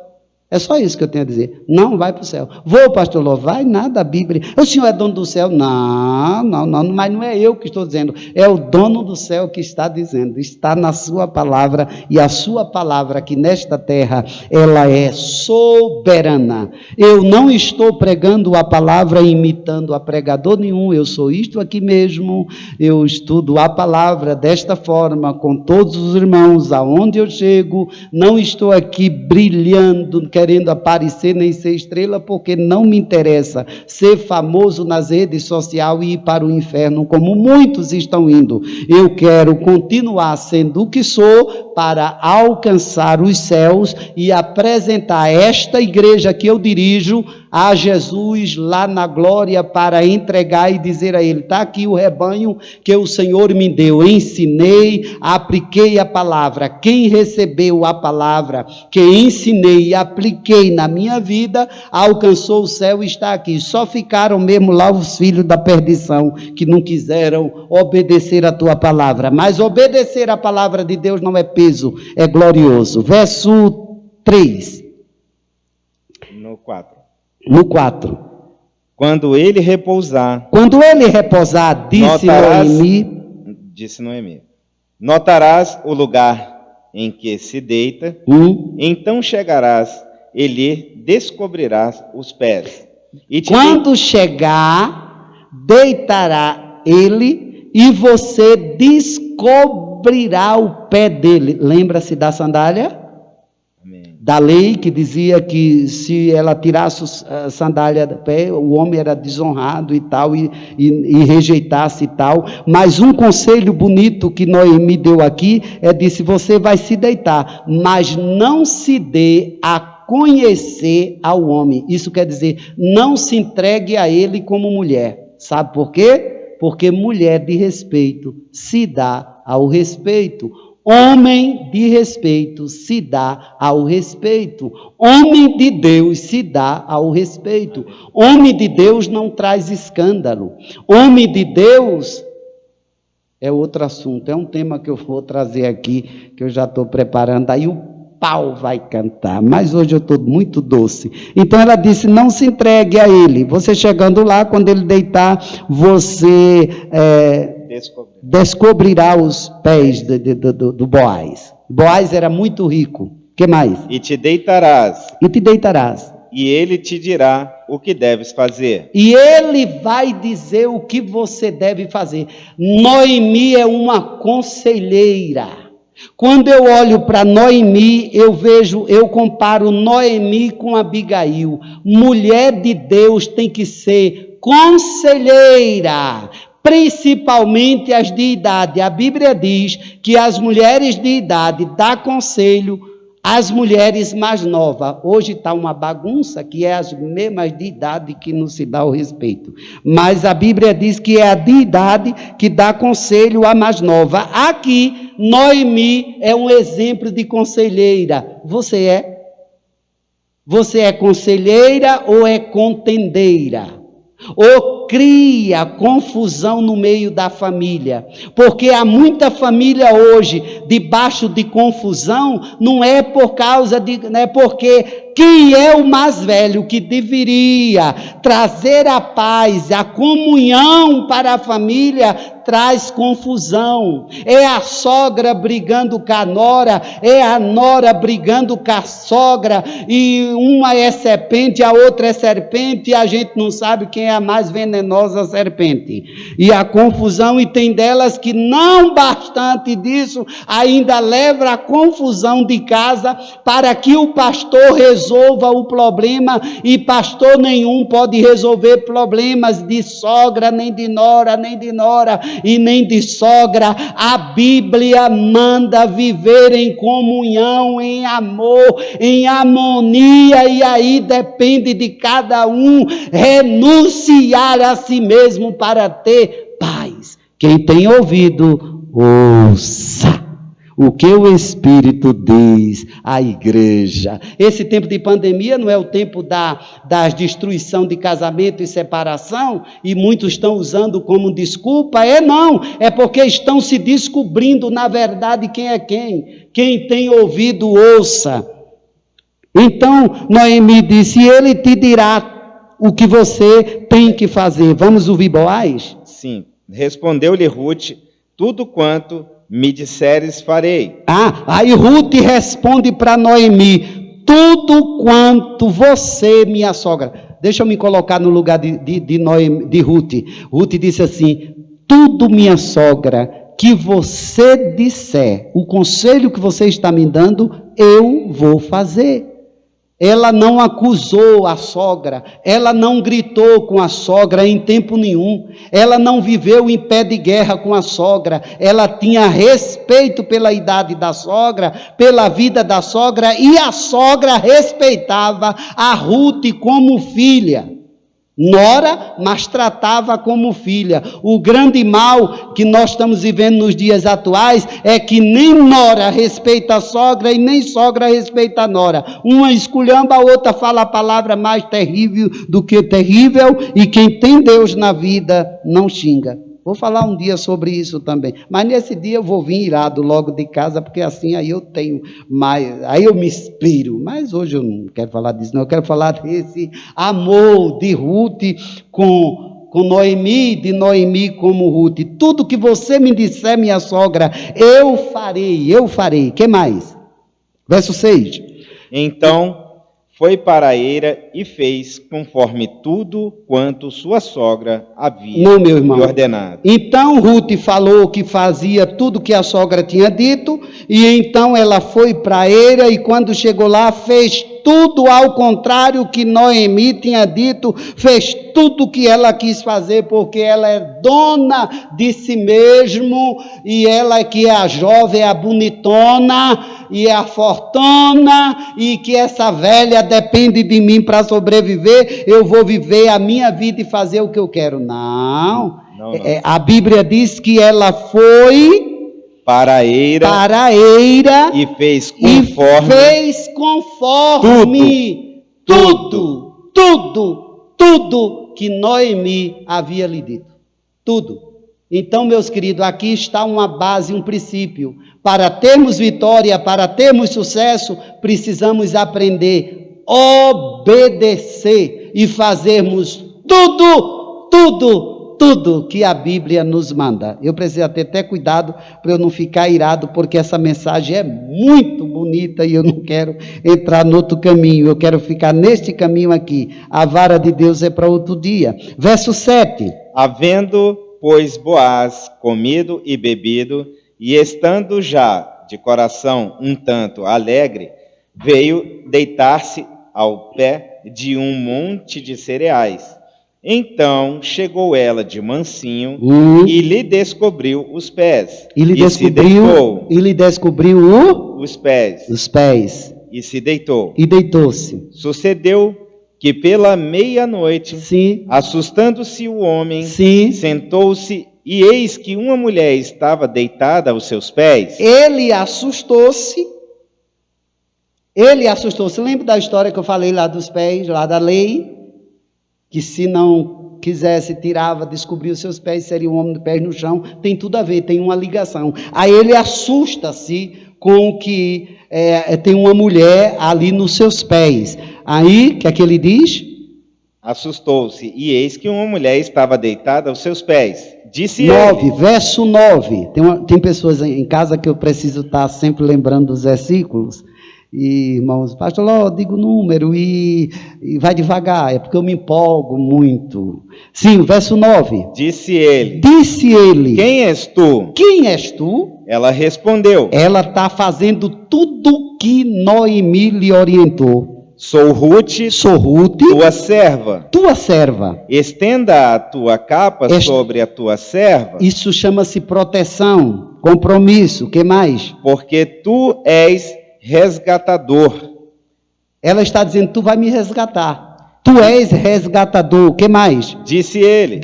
É só isso que eu tenho a dizer. Não vai para o céu. Vou, pastor Ló, vai nada, a Bíblia. O senhor é dono do céu? Não, mas não é eu que estou dizendo. É o dono do céu que está dizendo. Está na sua palavra, e a sua palavra aqui nesta terra, ela é soberana. Eu não estou pregando a palavra imitando a pregador nenhum. Eu sou isto aqui mesmo. Eu estudo a palavra desta forma, com todos os irmãos, aonde eu chego. Não estou aqui brilhando, querendo aparecer nem ser estrela, porque não me interessa ser famoso nas redes sociais e ir para o inferno, como muitos estão indo. Eu quero continuar sendo o que sou, para alcançar os céus e apresentar esta igreja que eu dirijo a Jesus lá na glória, para entregar e dizer a ele, está aqui o rebanho que o Senhor me deu, ensinei, apliquei a palavra. Quem recebeu a palavra que ensinei e apliquei na minha vida, alcançou o céu e está aqui. Só ficaram mesmo lá os filhos da perdição, que não quiseram obedecer a tua palavra. Mas obedecer a palavra de Deus não é peso, é glorioso. Verso 3. No 4. No 4. Quando ele repousar, disse Noemi, notarás o lugar em que se deita, então chegarás e lhe descobrirás os pés. Quando chegar, deitará ele e você descobrirá o pé dele. Lembra-se da sandália? Amém. Da lei que dizia que se ela tirasse a sandália do pé, o homem era desonrado e tal, e rejeitasse e tal. Mas um conselho bonito que Noemi deu aqui é: disse, você vai se deitar, mas não se dê a conhecer ao homem. Isso quer dizer, não se entregue a ele como mulher. Sabe por quê? Porque mulher de respeito se dá ao respeito. Homem de respeito se dá ao respeito. Homem de Deus se dá ao respeito. Homem de Deus não traz escândalo. Homem de Deus é outro assunto. É um tema que eu vou trazer aqui, que eu já estou preparando. Aí o pau vai cantar, mas hoje eu estou muito doce. Então ela disse, não se entregue a ele. Você chegando lá, quando ele deitar, você descobrirá os pés do Boaz. Boaz era muito rico. O que mais? E te deitarás. E ele te dirá o que deves fazer. E ele vai dizer o que você deve fazer. Noemi é uma conselheira. Quando eu olho para Noemi, eu comparo Noemi com Abigail. Mulher de Deus tem que ser conselheira, principalmente as de idade. A Bíblia diz que as mulheres de idade dão conselho às mulheres mais novas. Hoje está uma bagunça que é as mesmas de idade que não se dá o respeito. Mas a Bíblia diz que é a de idade que dá conselho à mais nova. Aqui, Noemi é um exemplo de conselheira. Você é? Você é conselheira ou é contendeira? Ou cria confusão no meio da família? Porque há muita família hoje debaixo de confusão, não é por causa de, não é porque quem é o mais velho que deveria trazer a paz, a comunhão para a família, traz confusão. É a sogra brigando com a nora, é a nora brigando com a sogra, e uma é serpente, a outra é serpente, e a gente não sabe quem é a mais venenosa serpente. E a confusão, e tem delas que não bastante disso, ainda leva a confusão de casa para que o pastor resolva o problema, e pastor nenhum pode resolver problemas de sogra, nem de nora e nem de sogra. A Bíblia manda viver em comunhão, em amor, em harmonia, e aí depende de cada um renunciar a si mesmo para ter paz. Quem tem ouvido, ouça o que o Espírito diz à igreja. Esse tempo de pandemia não é o tempo da destruição de casamento e separação, e muitos estão usando como desculpa. Não, é porque estão se descobrindo na verdade quem é quem. Quem tem ouvido, ouça. Então, Noemi disse, ele te dirá o que você tem que fazer. Vamos ouvir Boaz? Sim, respondeu-lhe Ruth, tudo quanto me disseres, farei. Aí Ruth responde para Noemi, tudo quanto você, minha sogra. Deixa eu me colocar no lugar de Ruth. Ruth disse assim, tudo, minha sogra, que você disser, o conselho que você está me dando, eu vou fazer. Ela não acusou a sogra, ela não gritou com a sogra em tempo nenhum, ela não viveu em pé de guerra com a sogra, ela tinha respeito pela idade da sogra, pela vida da sogra, e a sogra respeitava a Ruth como filha. Nora, mas tratava como filha. O grande mal que nós estamos vivendo nos dias atuais é que nem nora respeita a sogra e nem sogra respeita a nora. Uma esculhamba, a outra fala a palavra mais terrível do que terrível, e quem tem Deus na vida não xinga. Vou falar um dia sobre isso também. Mas nesse dia eu vou vir irado logo de casa, porque assim aí eu tenho mais, aí eu me inspiro. Mas hoje eu não quero falar disso, não. Eu quero falar desse amor de Ruth com Noemi, de Noemi como Ruth. Tudo que você me disser, minha sogra, eu farei, eu farei. O que mais? Verso 6. Então foi para a eira e fez conforme tudo quanto sua sogra havia Não, meu irmão. lhe ordenado. Então Ruth falou que fazia tudo que a sogra tinha dito, e então ela foi para a eira, e quando chegou lá fez tudo ao contrário que Noemi tinha dito, fez tudo que ela quis fazer, porque ela é dona de si mesmo, e ela que é a jovem, é a bonitona, e é a fortuna, e que essa velha depende de mim para sobreviver, eu vou viver a minha vida e fazer o que eu quero. Não. A Bíblia diz que ela foi para a eira e fez conforme tudo que Noemi havia lhe dito. Tudo. Então, meus queridos, aqui está uma base, um princípio. Para termos vitória, para termos sucesso, precisamos aprender a obedecer e fazermos tudo que a Bíblia nos manda. Eu preciso ter até cuidado para eu não ficar irado, porque essa mensagem é muito bonita e eu não quero entrar no outro caminho, eu quero ficar neste caminho aqui. A vara de Deus é para outro dia. Verso 7. Havendo, pois, Boaz comido e bebido, e estando já de coração um tanto alegre, veio deitar-se ao pé de um monte de cereais. Então chegou ela de mansinho e lhe descobriu os pés. E lhe descobriu os pés. E se deitou. E deitou-se. Sucedeu que pela meia-noite, assustando-se o homem, sentou-se, e eis que uma mulher estava deitada aos seus pés. Ele assustou-se. Lembra da história que eu falei lá dos pés, lá da lei? Que se não quisesse, tirava, descobria os seus pés, seria um homem de pés no chão. Tem tudo a ver, tem uma ligação. Aí ele assusta-se com que tem uma mulher ali nos seus pés. Aí, o que é que ele diz? Assustou-se, e eis que uma mulher estava deitada aos seus pés. Disse ele. Verso 9. Tem pessoas em casa que eu preciso estar sempre lembrando dos versículos. E, irmãos, pastor Ló, diga o número e vai devagar, é porque eu me empolgo muito. Sim, verso 9. Disse ele. Quem és tu? Ela respondeu. Ela está fazendo tudo que Noemi lhe orientou. Sou Ruth, tua serva. Estenda a tua capa sobre a tua serva. Isso chama-se proteção, compromisso. O que mais? Porque tu és resgatador. Ela está dizendo, tu vai me resgatar. Tu és resgatador. O que mais? Disse ele.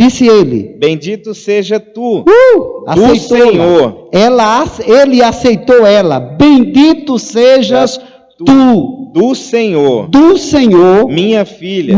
Bendito seja tu, do Senhor. Ele aceitou ela. Bendito sejas tu, do Senhor, minha filha,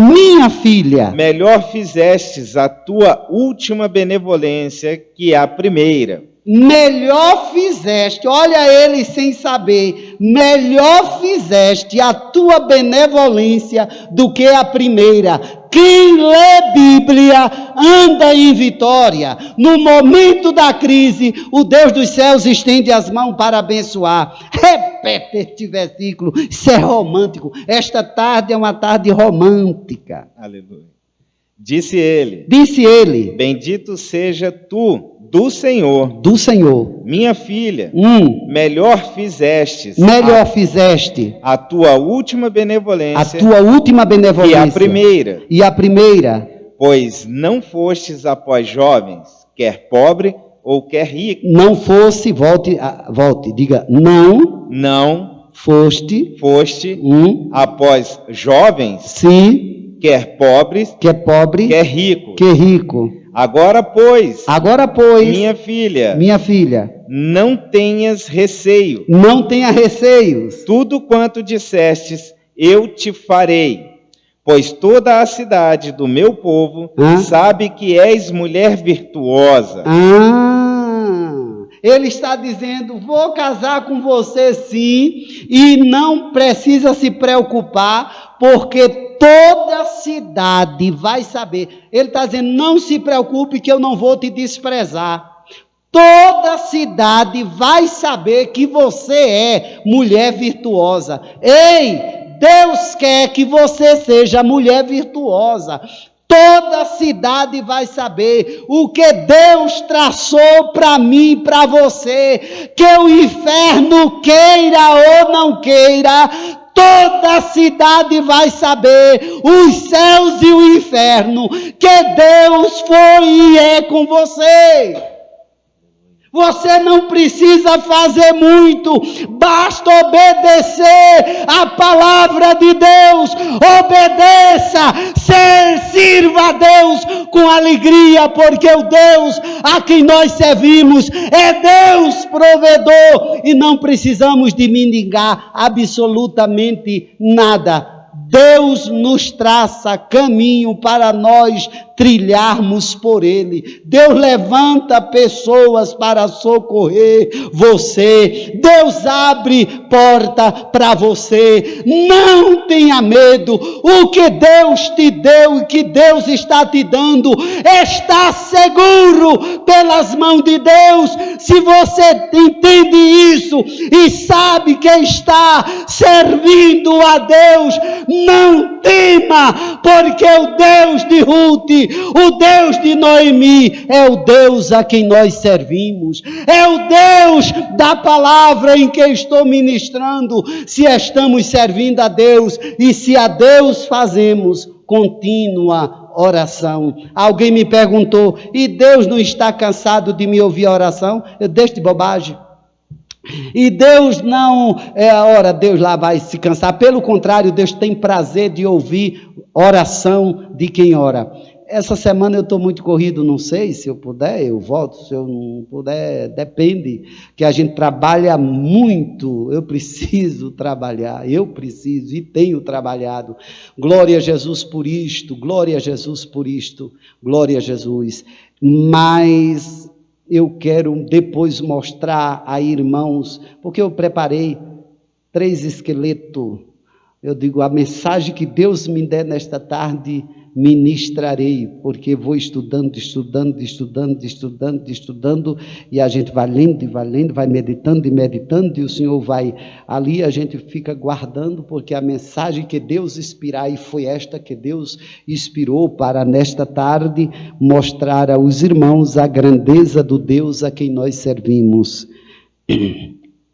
melhor fizestes a tua última benevolência que a primeira. Melhor fizeste, olha ele sem saber, melhor fizeste a tua benevolência do que a primeira. Quem lê Bíblia anda em vitória. No momento da crise, o Deus dos céus estende as mãos para abençoar. Repete este versículo, isso é romântico. Esta tarde é uma tarde romântica. Aleluia. Disse ele. Bendito seja tu, do Senhor, minha filha, melhor fizeste a tua última benevolência, e a primeira, pois não fostes após jovens, quer pobre ou quer rico. Não fosse, volte, diga, não foste após jovens, sim, quer pobre, quer rico. Agora, pois, minha filha, não tenhas receio. Não tenha receios. Tudo quanto dissestes, eu te farei. pois toda a cidade do meu povo sabe que és mulher virtuosa. Ele está dizendo, vou casar com você sim, e não precisa se preocupar, porque toda a cidade vai saber. Ele está dizendo, não se preocupe que eu não vou te desprezar. Toda a cidade vai saber que você é mulher virtuosa. Ei, Deus quer que você seja mulher virtuosa. Toda a cidade vai saber o que Deus traçou para mim e para você. Que o inferno queira ou não queira, toda a cidade vai saber, os céus e o inferno, que Deus foi e é com você. Você não precisa fazer muito, basta obedecer a palavra de Deus. Obedeça, sirva a Deus com alegria, porque o Deus a quem nós servimos é Deus provedor e não precisamos de mendigar absolutamente nada. Deus nos traça caminho para nós trilharmos por ele. Deus levanta pessoas para socorrer você. Deus abre porta para você. Não tenha medo. O que Deus te deu e que Deus está te dando está seguro pelas mãos de Deus. Se você entende isso e sabe que está servindo a Deus, não tema, porque o Deus de Ruth, o Deus de Noemi, é o Deus a quem nós servimos, é o Deus da palavra em que estou ministrando. Se estamos servindo a Deus e se a Deus fazemos contínua oração. Alguém me perguntou, e Deus não está cansado de me ouvir a oração? Eu deixo de bobagem. E Deus não, Deus lá vai se cansar. Pelo contrário, Deus tem prazer de ouvir oração de quem ora. Essa semana eu estou muito corrido, não sei, se eu puder eu volto, se eu não puder, depende, que a gente trabalha muito. Eu preciso trabalhar, eu preciso e tenho trabalhado. Glória a Jesus por isto, glória a Jesus por isto, glória a Jesus. Mas eu quero depois mostrar a irmãos, porque eu preparei 3 esqueletos. Eu digo, a mensagem que Deus me der nesta tarde, ministrarei, porque vou estudando, e a gente vai lendo e vai lendo, vai meditando e meditando, e o Senhor vai ali, a gente fica guardando, porque a mensagem que Deus inspirar, e foi esta que Deus inspirou para nesta tarde, mostrar aos irmãos a grandeza do Deus a quem nós servimos.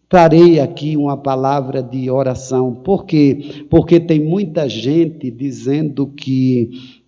Trarei aqui uma palavra de oração. Por quê? Porque tem muita gente dizendo que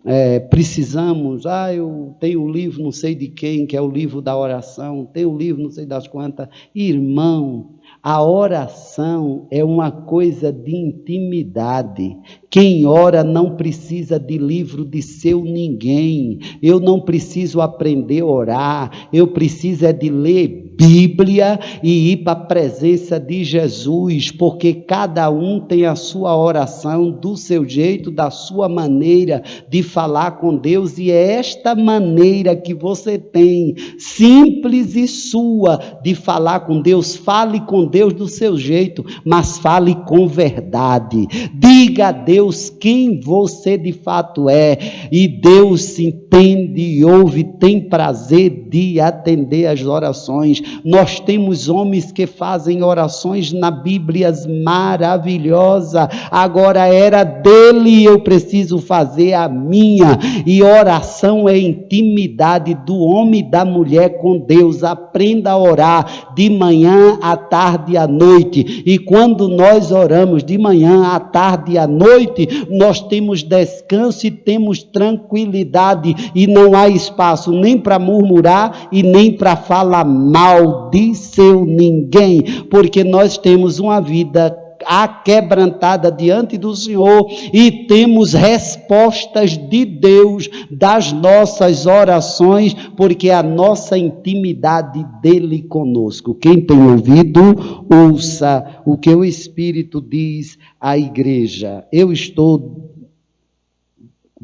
precisamos, eu tenho um livro não sei de quem, que é o livro da oração, tenho um livro não sei das quantas. Irmão, a oração é uma coisa de intimidade. Quem ora não precisa de livro de seu ninguém. Eu não preciso aprender a orar, eu preciso de ler Bíblia e ir para a presença de Jesus, porque cada um tem a sua oração do seu jeito, da sua maneira de falar com Deus, e é esta maneira que você tem, simples e sua, de falar com Deus. Fale com Deus do seu jeito, mas fale com verdade. Diga a Deus quem você de fato é, e Deus se entende e ouve, tem prazer de atender as orações. Nós temos homens que fazem orações na Bíblia maravilhosas. Agora era dele, eu preciso fazer a minha. E oração é intimidade do homem e da mulher com Deus. Aprenda a orar de manhã, à tarde e à noite. E quando nós oramos de manhã, à tarde e à noite, nós temos descanso e temos tranquilidade, e não há espaço nem para murmurar e nem para falar mal de seu ninguém, porque nós temos uma vida aquebrantada diante do Senhor e temos respostas de Deus das nossas orações, porque a nossa intimidade dele conosco. Quem tem ouvido, ouça o que o Espírito diz à igreja. Eu estou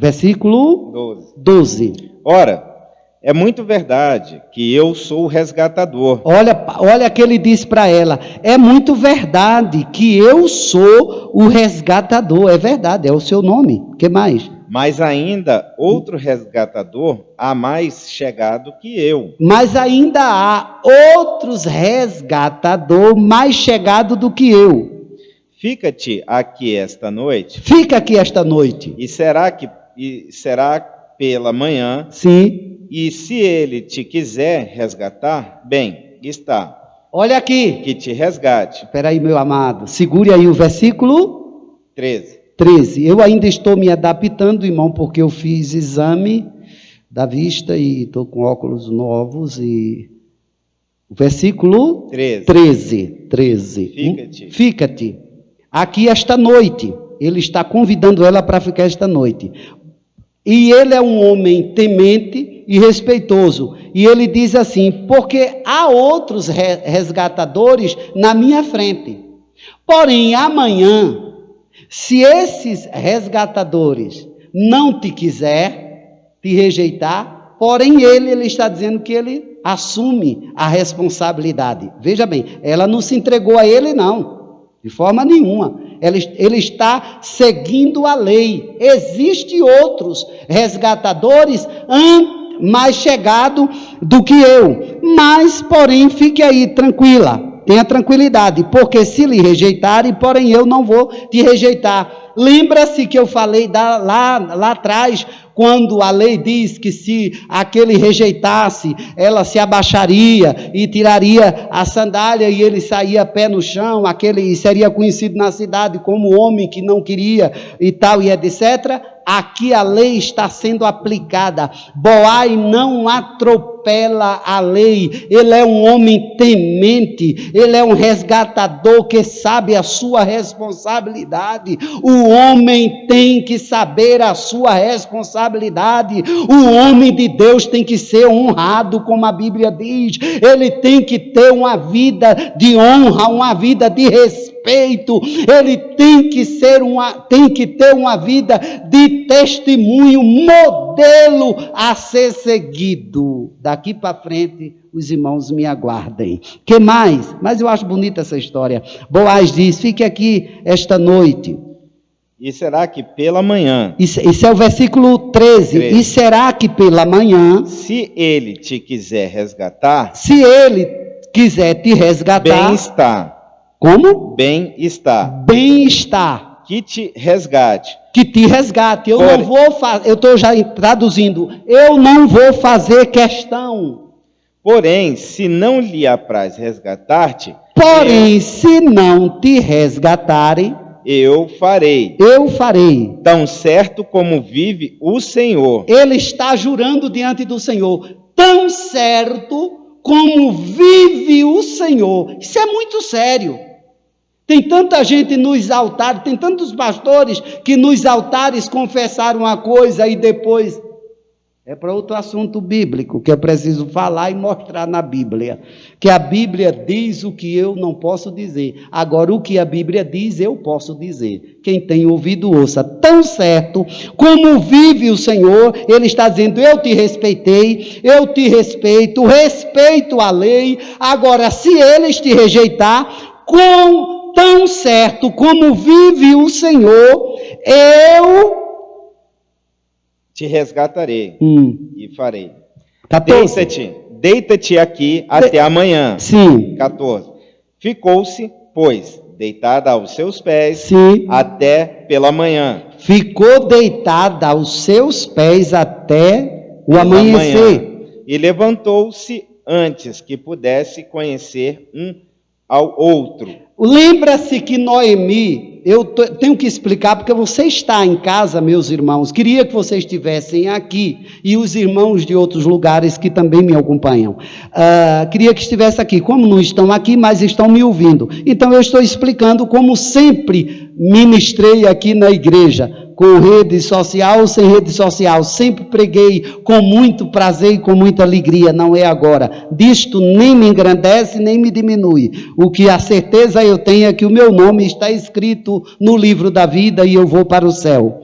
Versículo 12. Ora, é muito verdade que eu sou o resgatador. Olha que ele diz para ela, é muito verdade que eu sou o resgatador, é verdade, é o seu nome, o que mais? Mas ainda outro resgatador há mais chegado que eu. Mas ainda há outros resgatador mais chegado do que eu. Fica-te aqui esta noite. Fica aqui esta noite. E será pela manhã. Sim. E se ele te quiser resgatar, bem, está. Olha aqui. Que te resgate. Espera aí, meu amado. Segure aí o versículo 13. Eu ainda estou me adaptando, irmão, porque eu fiz exame da vista e estou com óculos novos. E o versículo 13. Fica-te. Aqui esta noite. Ele está convidando ela para ficar esta noite. E ele é um homem temente e respeitoso. E ele diz assim, porque há outros resgatadores na minha frente. Porém, amanhã, se esses resgatadores não te quiser, te rejeitar, porém ele está dizendo que ele assume a responsabilidade. Veja bem, ela não se entregou a ele não, de forma nenhuma. Ele está seguindo a lei. Existem outros resgatadores mais chegados do que eu. Mas, porém, fique aí tranquila. Tenha tranquilidade. Porque se lhe rejeitarem, porém eu não vou te rejeitar. Lembra-se que eu falei lá atrás, quando a lei diz que se aquele rejeitasse, ela se abaixaria e tiraria a sandália e ele saía pé no chão, aquele seria conhecido na cidade como homem que não queria e tal e etc. Aqui a lei está sendo aplicada. Boaz não atropela a lei. Ele é um homem temente. Ele é um resgatador que sabe a sua responsabilidade. O homem tem que saber a sua responsabilidade. O homem de Deus tem que ser honrado, como a Bíblia diz. Ele tem que ter uma vida de honra, uma vida de respeito. Ele tem que ter uma vida de testemunho, modelo a ser seguido. Daqui para frente, os irmãos me aguardem. Que mais? Mas eu acho bonita essa história. Boaz diz, fique aqui esta noite. E será que pela manhã? Isso é o versículo 13. E será que pela manhã? Se ele te quiser resgatar. Se ele quiser te resgatar. Bem está. Como? Bem está. Bem está. Que te resgate. Que te resgate. Eu não vou fazer, eu estou já traduzindo. Eu não vou fazer questão. Porém, se não lhe apraz resgatar-te. Porém, se não te resgatarem. Eu farei. Tão certo como vive o Senhor. Ele está jurando diante do Senhor. Tão certo como vive o Senhor. Isso é muito sério. Tem tanta gente nos altares, tem tantos pastores que nos altares confessaram uma coisa e depois... É para outro assunto bíblico que eu preciso falar e mostrar na Bíblia. Que a Bíblia diz o que eu não posso dizer. Agora, o que a Bíblia diz, eu posso dizer. Quem tem ouvido, ouça. Tão certo como vive o Senhor, Ele está dizendo, eu te respeitei, eu te respeito a lei. Agora, se eles te rejeitar, tão certo como vive o Senhor, eu... te resgatarei e farei. 14. Deita-te aqui até amanhã. Sim. 14. Ficou-se, pois, deitada aos seus pés. Sim. Até pela manhã. Ficou deitada aos seus pés até o amanhecer. E levantou-se antes que pudesse conhecer um ao outro. Lembra-se que Noemi, eu tenho que explicar, porque você está em casa, meus irmãos, queria que vocês estivessem aqui, e os irmãos de outros lugares que também me acompanham, queria que estivessem aqui, como não estão aqui, mas estão me ouvindo, então eu estou explicando como sempre ministrei aqui na igreja, com rede social ou sem rede social, sempre preguei com muito prazer e com muita alegria, não é agora, disto nem me engrandece, nem me diminui, o que a certeza eu tenho é que o meu nome está escrito no livro da vida e eu vou para o céu.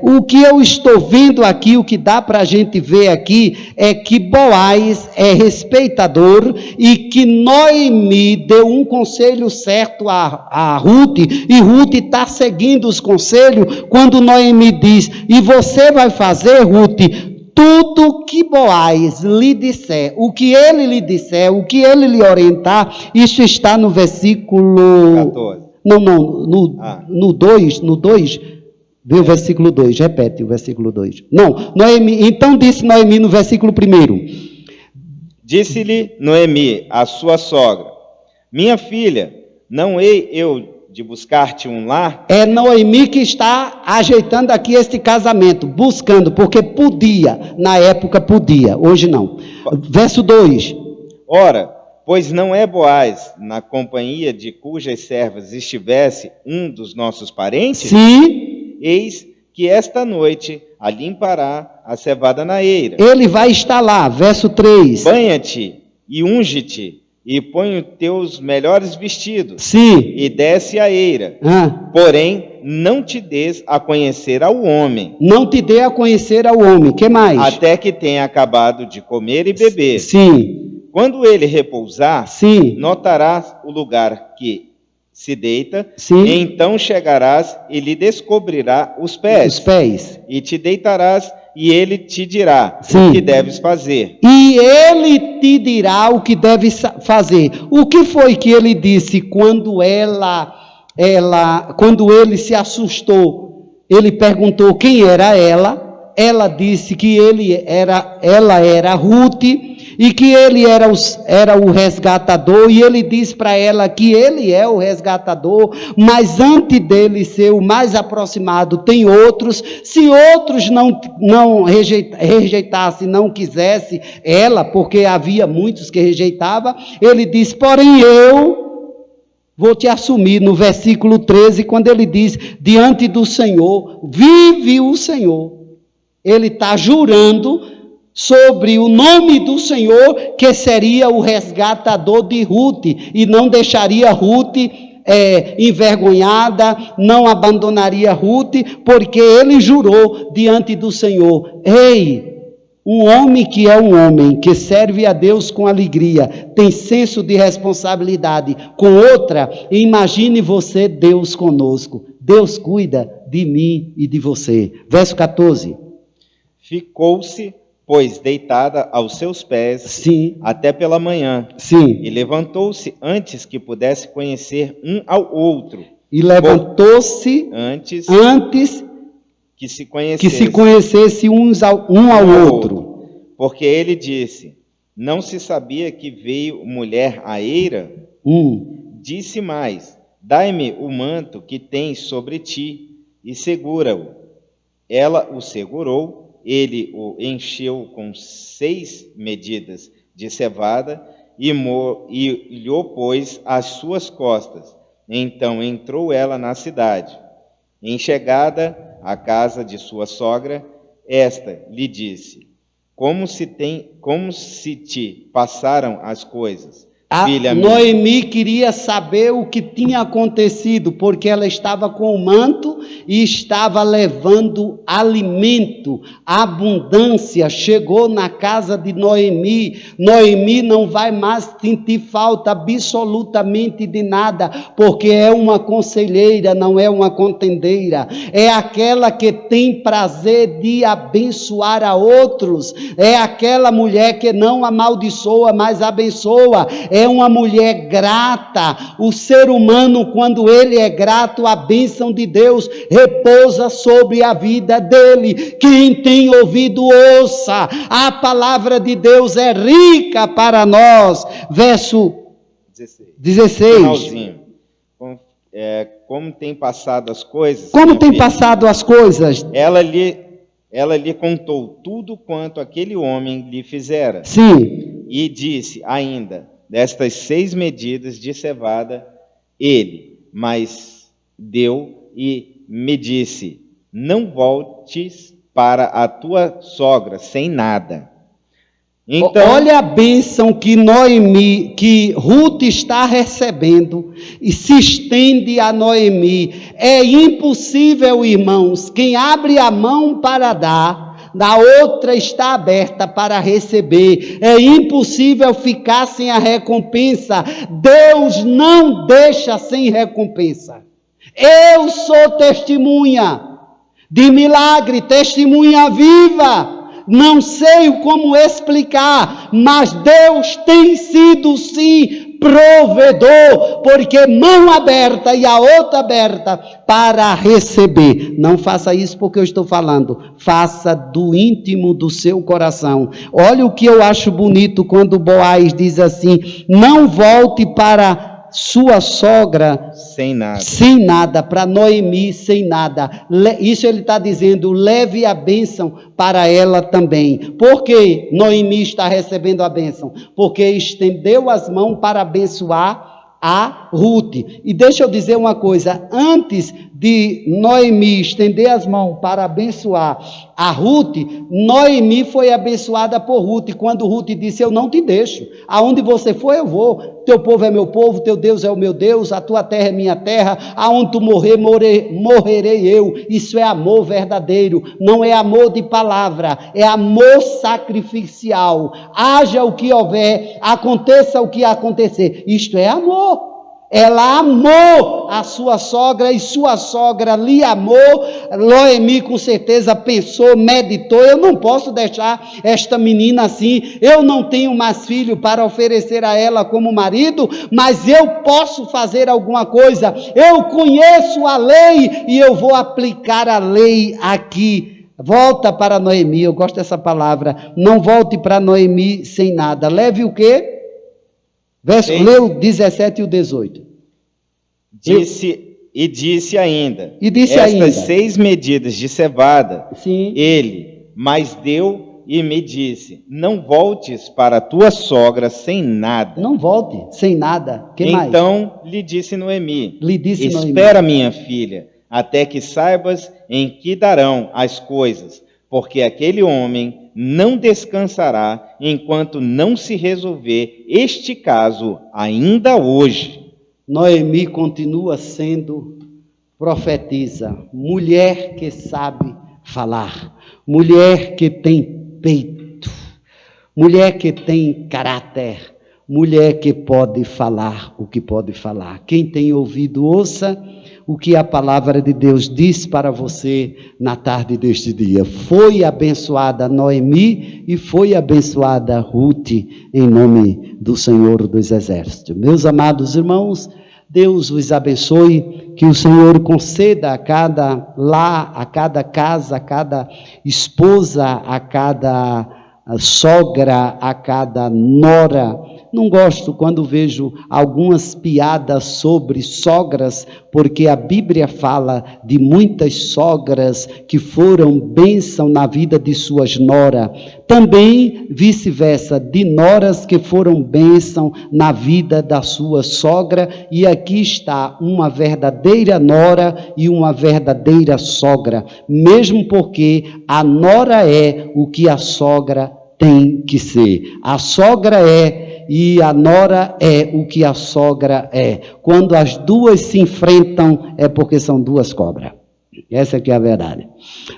O que eu estou vendo aqui, o que dá para a gente ver aqui, é que Boaz é respeitador e que Noemi deu um conselho certo a Ruth, e Ruth está seguindo os conselhos quando Noemi diz: e você vai fazer, Ruth, tudo que Boaz lhe disser, o que ele lhe disser, o que ele lhe orientar. Isso está no versículo 14. No 2, vê o versículo 2, repete o versículo 2. Não, Noemi, então disse Noemi no versículo 1. Disse-lhe Noemi, a sua sogra: minha filha, não hei eu de buscar-te um lar? É Noemi que está ajeitando aqui este casamento, buscando, porque podia, na época podia, hoje não. Verso 2. Ora, pois não é Boaz, na companhia de cujas servas estivesse um dos nossos parentes? Sim. Eis que esta noite a limpará a cevada na eira. Ele vai estar lá, verso 3. Banha-te e unge-te, e põe os teus melhores vestidos. Sim. E desce a eira. Porém, não te des a conhecer ao homem. Não te dê a conhecer ao homem. Que mais? Até que tenha acabado de comer e beber. Sim. Quando ele repousar, sim, notarás o lugar que se deita, sim, e então chegarás e lhe descobrirá os pés. E te deitarás, e ele te dirá sim, o que deves fazer. E ele te dirá o que deves fazer. O que foi que ele disse quando quando ele se assustou? Ele perguntou quem era ela. Ela disse que ela era Ruth, e que ele era o resgatador, e ele diz para ela que ele é o resgatador, mas antes dele ser o mais aproximado, tem outros. Se outros não rejeitassem, não quisessem ela, porque havia muitos que rejeitavam, ele diz: porém eu vou te assumir. No versículo 13, quando ele diz: diante do Senhor, vive o Senhor. Ele está jurando sobre o nome do Senhor, que seria o resgatador de Ruth, e não deixaria Ruth envergonhada, não abandonaria Ruth, porque ele jurou diante do Senhor. Ei, um homem que é um homem, que serve a Deus com alegria, tem senso de responsabilidade com outra, imagine você, Deus conosco. Deus cuida de mim e de você. Verso 14. Ficou-se, pois, deitada aos seus pés, sim, até pela manhã. Sim. E levantou-se antes que pudesse conhecer um ao outro. E levantou-se antes que se conhecesse um ao outro. Porque ele disse: não se sabia que veio mulher à eira? Disse mais: dai-me o manto que tens sobre ti, e segura-o. Ela o segurou. Ele o encheu com 6 medidas de cevada e lhe pôs às suas costas. Então entrou ela na cidade. Em chegada à casa de sua sogra, esta lhe disse: como se te passaram as coisas, filha minha? Noemi queria saber o que tinha acontecido, porque ela estava com o manto e estava levando alimento, abundância chegou na casa de Noemi. Noemi não vai mais sentir falta absolutamente de nada, porque é uma conselheira, não é uma contendeira, é aquela que tem prazer de abençoar a outros, é aquela mulher que não amaldiçoa, mas abençoa, é uma mulher grata. O ser humano, quando ele é grato, a bênção de Deus repousa sobre a vida dele. Quem tem ouvido, ouça. A palavra de Deus é rica para nós. Verso 16. Finalzinho. Como tem passado as coisas? Como tem passado as coisas? Ela lhe contou tudo quanto aquele homem lhe fizera. Sim. E disse ainda: destas 6 medidas de cevada, ele mais deu e me disse: não voltes para a tua sogra sem nada. Então, olha a bênção que Noemi, que Ruth está recebendo e se estende a Noemi. É impossível, irmãos, quem abre a mão para dar, na outra está aberta para receber. É impossível ficar sem a recompensa. Deus não deixa sem recompensa. Eu sou testemunha de milagre, testemunha viva. Não sei como explicar, mas Deus tem sido sim provedor, porque mão aberta e a outra aberta para receber. Não faça isso porque eu estou falando, faça do íntimo do seu coração. Olha o que eu acho bonito quando Boaz diz assim: não volte para sua sogra sem nada, para Noemi sem nada. Isso ele está dizendo, leve a bênção para ela também. Por que Noemi está recebendo a bênção? Porque estendeu as mãos para abençoar a Ruth. E deixa eu dizer uma coisa, antes de Noemi estender as mãos para abençoar a Ruth, Noemi foi abençoada por Ruth, quando Ruth disse: eu não te deixo, aonde você for eu vou, teu povo é meu povo, teu Deus é o meu Deus, a tua terra é minha terra, aonde tu morrerei eu. Isso é amor verdadeiro, não é amor de palavra, é amor sacrificial. Haja o que houver, aconteça o que acontecer, isto é amor. Ela amou a sua sogra e sua sogra lhe amou. Noemi com certeza pensou, meditou: eu não posso deixar esta menina assim, eu não tenho mais filho para oferecer a ela como marido, mas eu posso fazer alguma coisa, eu conheço a lei e eu vou aplicar a lei aqui. Volta para Noemi, eu gosto dessa palavra, não volte para Noemi sem nada, leve o quê? Lê o 17 e o 18. Disse ainda, estas 6 medidas de cevada, sim, ele mais deu e me disse: não voltes para tua sogra sem nada. Não volte sem nada. Que mais? Então lhe disse Noemi: espera, minha filha, até que saibas em que darão as coisas, porque aquele homem não descansará enquanto não se resolver este caso ainda hoje. Noemi continua sendo profetisa, mulher que sabe falar, mulher que tem peito, mulher que tem caráter, mulher que pode falar o que pode falar. Quem tem ouvido, ouça o que a palavra de Deus diz para você na tarde deste dia. Foi abençoada Noemi e foi abençoada Ruth, em nome do Senhor dos Exércitos. Meus amados irmãos, Deus os abençoe, que o Senhor conceda a cada lar, a cada casa, a cada esposa, a cada sogra, a cada nora. Não gosto quando vejo algumas piadas sobre sogras, porque a Bíblia fala de muitas sogras que foram bênção na vida de suas noras. Também vice-versa, de noras que foram bênção na vida da sua sogra. E aqui está uma verdadeira nora e uma verdadeira sogra, mesmo porque a nora é o que a sogra tem que ser. A sogra é e a nora é o que a sogra é. Quando as duas se enfrentam, é porque são duas cobras. Essa que é a verdade.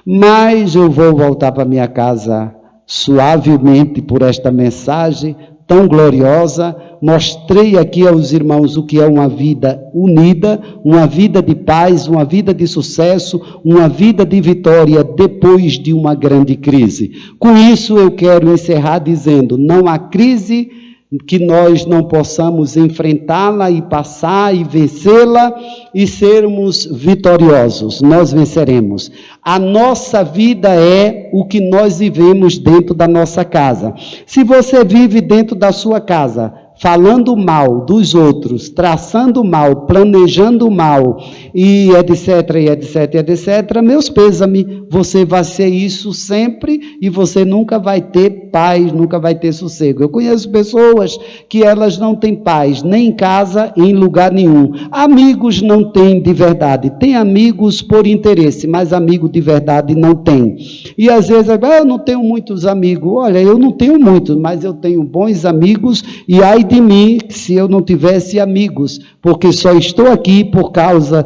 Mas eu vou voltar para minha casa suavemente por esta mensagem tão gloriosa. Mostrei aqui aos irmãos o que é uma vida unida, uma vida de paz, uma vida de sucesso, uma vida de vitória depois de uma grande crise. Com isso eu quero encerrar dizendo: não há crise que nós não possamos enfrentá-la e passar e vencê-la e sermos vitoriosos. Nós venceremos. A nossa vida é o que nós vivemos dentro da nossa casa. Se você vive dentro da sua casa, falando mal dos outros, traçando mal, planejando mal, e etc, e etc, e etc, meus pêsame, você vai ser isso sempre e você nunca vai ter paz, nunca vai ter sossego. Eu conheço pessoas que elas não têm paz, nem em casa, em lugar nenhum. Amigos não têm de verdade, tem amigos por interesse, mas amigo de verdade não tem. E às vezes, eu não tenho muitos amigos. Olha, eu não tenho muitos, mas eu tenho bons amigos, e ai de mim se eu não tivesse amigos, porque só estou aqui por causa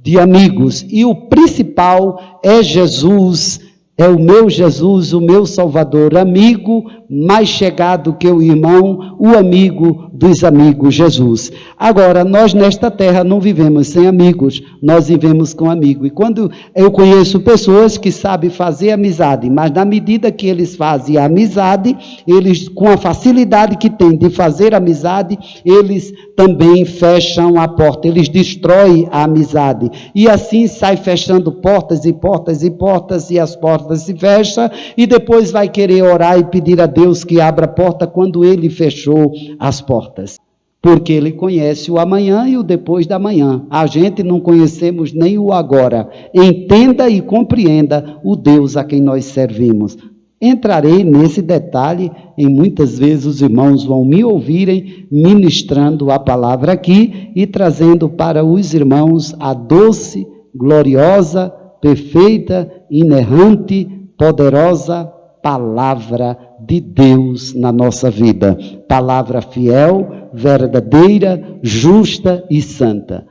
de amigos. E o principal é Jesus, é o meu Jesus, o meu Salvador, amigo mais chegado que o irmão, o amigo dos amigos, Jesus. Agora, nós nesta terra não vivemos sem amigos, nós vivemos com amigos. E quando eu conheço pessoas que sabem fazer amizade, mas na medida que eles fazem a amizade, eles, com a facilidade que têm de fazer amizade, eles também fecham a porta, eles destroem a amizade. E assim sai fechando portas e portas e portas, e as portas se fecham, e depois vai querer orar e pedir a Deus que abra a porta quando ele fechou as portas. Porque ele conhece o amanhã e o depois da manhã. A gente não conhecemos nem o agora. Entenda e compreenda o Deus a quem nós servimos. Entrarei nesse detalhe, e muitas vezes os irmãos vão me ouvirem ministrando a palavra aqui e trazendo para os irmãos a doce, gloriosa, perfeita, inerrante, poderosa palavra de Deus na nossa vida. Palavra fiel, verdadeira, justa e santa.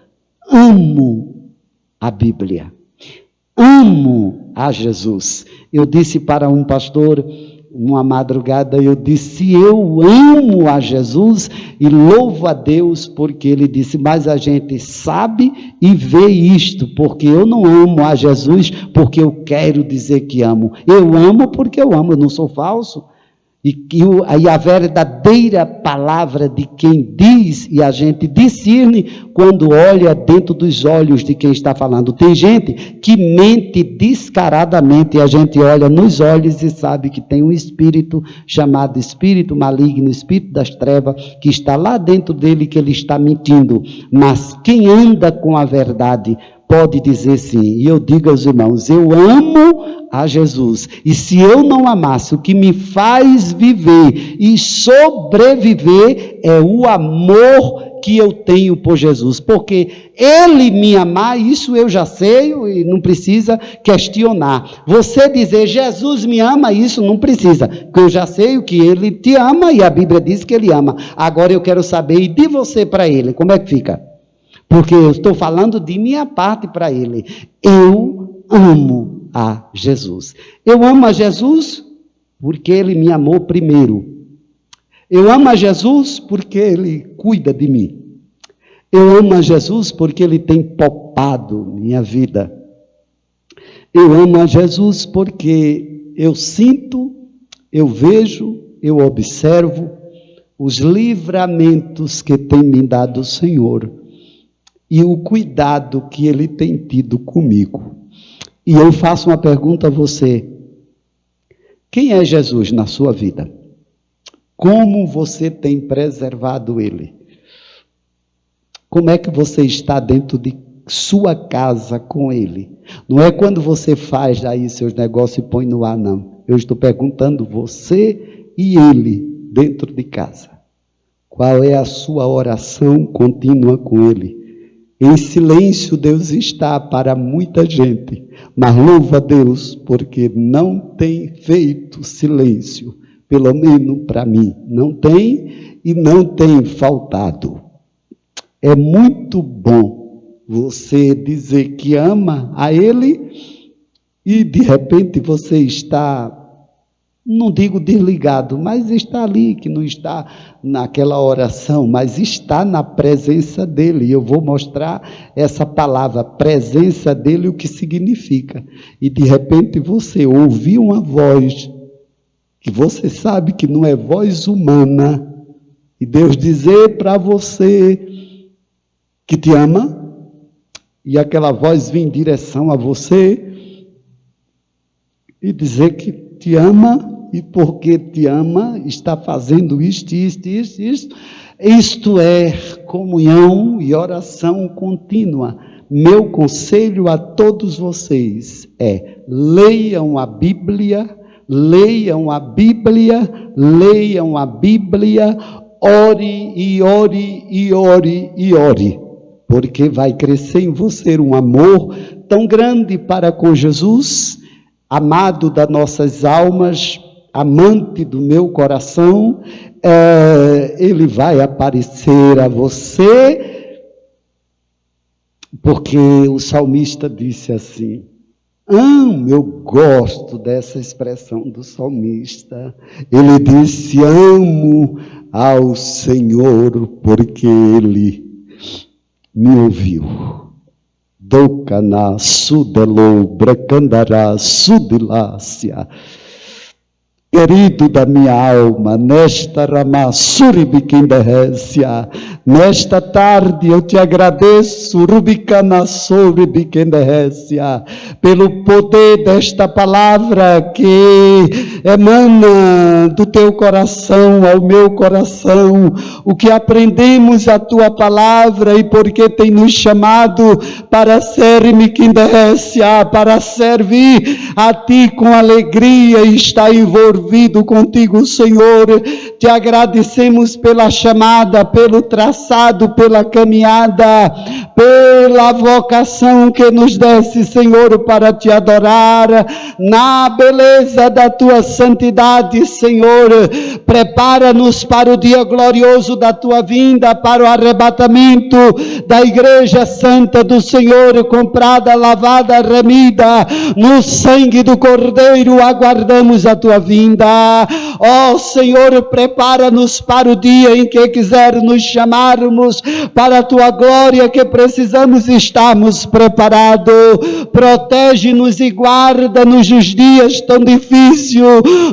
Amo a Bíblia. Amo a Jesus. Eu disse para um pastor, uma madrugada, eu disse, eu amo a Jesus e louvo a Deus, porque ele disse, mas a gente sabe e vê isto, porque eu não amo a Jesus porque eu quero dizer que amo. Eu amo porque eu amo, eu não sou falso. E a verdadeira palavra de quem diz, e a gente discerne quando olha dentro dos olhos de quem está falando. Tem gente que mente descaradamente, e a gente olha nos olhos e sabe que tem um espírito chamado espírito maligno, espírito das trevas, que está lá dentro dele, que ele está mentindo. Mas quem anda com a verdade pode dizer sim. E eu digo aos irmãos, eu amo a Jesus. E se eu não amasse, o que me faz viver e sobreviver é o amor que eu tenho por Jesus. Porque ele me amar, isso eu já sei e não precisa questionar. Você dizer Jesus me ama, isso não precisa, porque eu já sei o que ele te ama e a Bíblia diz que ele ama. Agora eu quero saber, e de você para ele, como é que fica? Porque eu estou falando de minha parte para ele. Eu amo a Jesus. Eu amo a Jesus porque ele me amou primeiro. Eu amo a Jesus porque ele cuida de mim. Eu amo a Jesus porque ele tem poupado minha vida. Eu amo a Jesus porque eu sinto, eu vejo, eu observo os livramentos que tem me dado o Senhor. E o cuidado que ele tem tido comigo. E eu faço uma pergunta a você. Quem é Jesus na sua vida? Como você tem preservado ele? Como é que você está dentro de sua casa com ele? Não é quando você faz aí seus negócios e põe no ar, não. Eu estou perguntando você e ele dentro de casa. Qual é a sua oração contínua com ele? Em silêncio Deus está para muita gente, mas louva a Deus porque não tem feito silêncio, pelo menos para mim, não tem e não tem faltado. É muito bom você dizer que ama a Ele e de repente você está, não digo desligado, mas está ali, que não está naquela oração, mas está na presença dEle. E eu vou mostrar essa palavra, presença dEle, o que significa. E de repente você ouviu uma voz, que você sabe que não é voz humana, e Deus dizer para você que te ama, e aquela voz vir em direção a você, e dizer que te ama, e porque te ama, está fazendo isto, Isto é comunhão e oração contínua. Meu conselho a todos vocês é: leiam a Bíblia, leiam a Bíblia, leiam a Bíblia, ore e ore e ore e ore, porque vai crescer em você um amor tão grande para com Jesus, amado das nossas almas, amante do meu coração. Ele vai aparecer a você, porque o salmista disse assim, eu gosto dessa expressão do salmista, ele disse, amo ao Senhor, porque Ele me ouviu. Dokana sudelo brakandara sudilácia. Querido da minha alma, nesta ramassuribiquenderrécia, nesta tarde eu te agradeço, rubicanassuribiquenderrécia, pelo poder desta palavra que emana do teu coração ao meu coração, o que aprendemos a tua palavra e porque tem nos chamado para sermiquenderrécia, para servir a ti com alegria e estar envolvido contigo, Senhor. Te agradecemos pela chamada, pelo traçado, pela caminhada, pela vocação que nos desse, Senhor, para te adorar na beleza da tua santidade, Senhor. Prepara-nos para o dia glorioso da tua vinda, para o arrebatamento da Igreja Santa do Senhor, comprada, lavada, remida no sangue do Cordeiro. Aguardamos a tua vinda. Ó Senhor, prepara-nos para o dia em que quiser nos chamarmos para a tua glória, que precisamos estarmos preparados. Protege-nos e guarda-nos nos dias tão difíceis,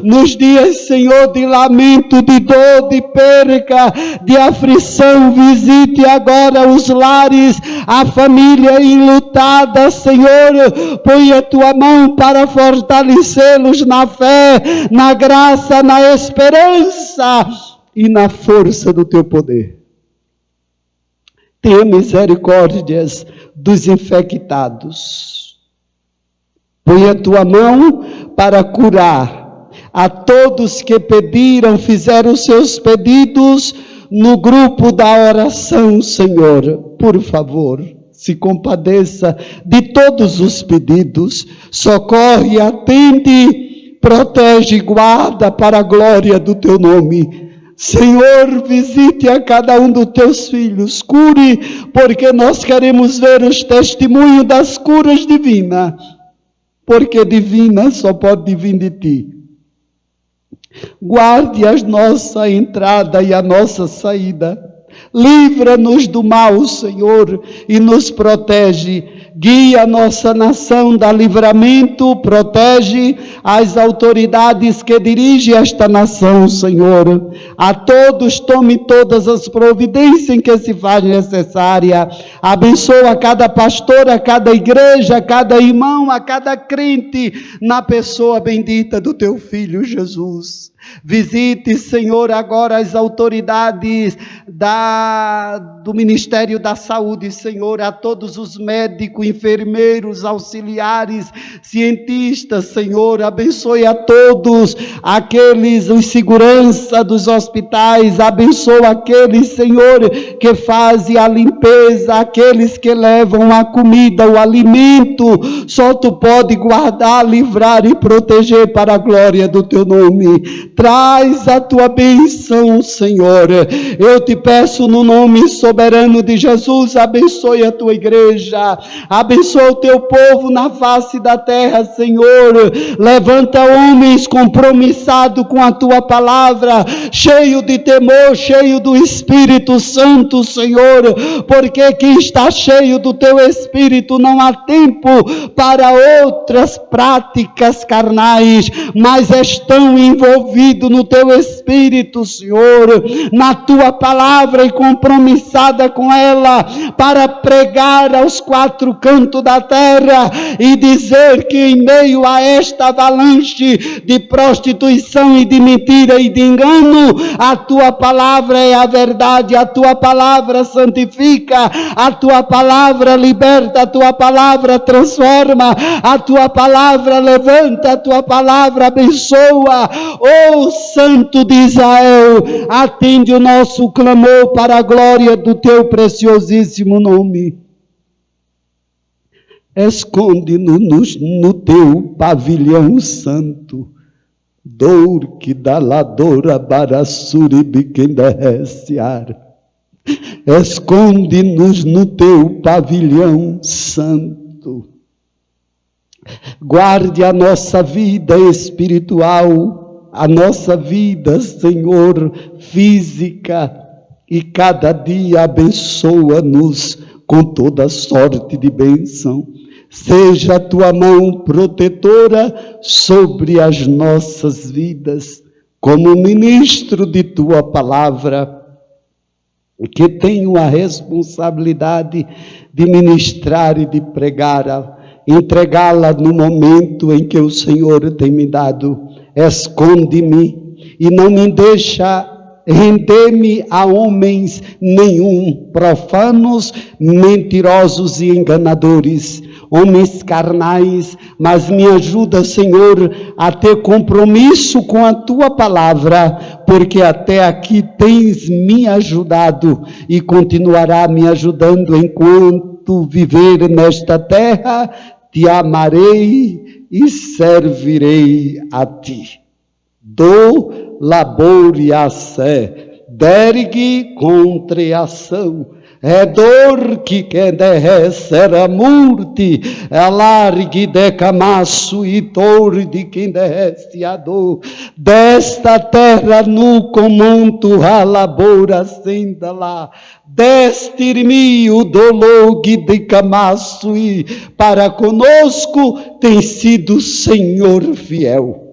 nos dias, Senhor, de lamento, de dor, de perca, de aflição. Visite agora os lares, a família enlutada, Senhor. Põe a tua mão para fortalecê-los na fé, na graça, na esperança e na força do teu poder. Tenha misericórdias dos infectados. Põe a tua mão para curar a todos que pediram, fizeram os seus pedidos no grupo da oração, Senhor. Por favor, se compadeça de todos os pedidos, socorre, atende, protege e guarda para a glória do teu nome. Senhor, visite a cada um dos teus filhos, cure, porque nós queremos ver os testemunhos das curas divinas, porque divina só pode vir de ti. Guarde a nossa entrada e a nossa saída, livra-nos do mal, Senhor, e nos protege. Guia a nossa nação, dá livramento, protege as autoridades que dirigem esta nação, Senhor. A todos, tome todas as providências em que se faz necessária. Abençoa cada pastor, a cada igreja, a cada irmão, a cada crente, na pessoa bendita do teu Filho Jesus. Visite, Senhor, agora as autoridades do Ministério da Saúde, Senhor, a todos os médicos, enfermeiros, auxiliares, cientistas, Senhor. Abençoe a todos aqueles, os segurança dos hospitais. Abençoa aqueles, Senhor, que fazem a limpeza, aqueles que levam a comida, o alimento. Só tu pode guardar, livrar e proteger para a glória do teu nome. Traz a tua bênção, Senhor. Eu te peço no nome soberano de Jesus, abençoe a tua igreja, abençoa o teu povo na face da terra, Senhor. Levanta homens compromissados com a tua palavra, cheio de temor, cheio do Espírito Santo, Senhor, porque quem está cheio do teu Espírito não há tempo para outras práticas carnais, mas estão envolvidos movido no teu Espírito, Senhor, na tua palavra e compromissada com ela, para pregar aos quatro cantos da terra e dizer que em meio a esta avalanche de prostituição e de mentira e de engano, a tua palavra é a verdade, a tua palavra santifica, a tua palavra liberta, a tua palavra transforma, a tua palavra levanta, a tua palavra abençoa. Oh Santo de Israel, atende o nosso clamor para a glória do teu preciosíssimo nome. Esconde-nos no teu pavilhão santo, dor que dá ladora barassuribiquenderreciar. Esconde-nos no teu pavilhão santo. Guarde a nossa vida espiritual, a nossa vida, Senhor, física, e cada dia abençoa-nos com toda sorte de bênção. Seja a tua mão protetora sobre as nossas vidas, como ministro de tua palavra, que tenho a responsabilidade de ministrar e de pregá-la, entregá-la no momento em que o Senhor tem me dado. Esconde-me e não me deixa render-me a homens nenhum, profanos, mentirosos e enganadores, homens carnais, mas me ajuda, Senhor, a ter compromisso com a tua palavra, porque até aqui tens me ajudado e continuará me ajudando enquanto viver nesta terra. Te amarei e servirei a ti. Do laboriasse, dergue contreação, é dor que derrecer a murte, alargue de camaço e torre de quem derrece a dor, desta terra no comando a labora senda lá, deste-me o dolor de camaço e para conosco tem sido Senhor fiel.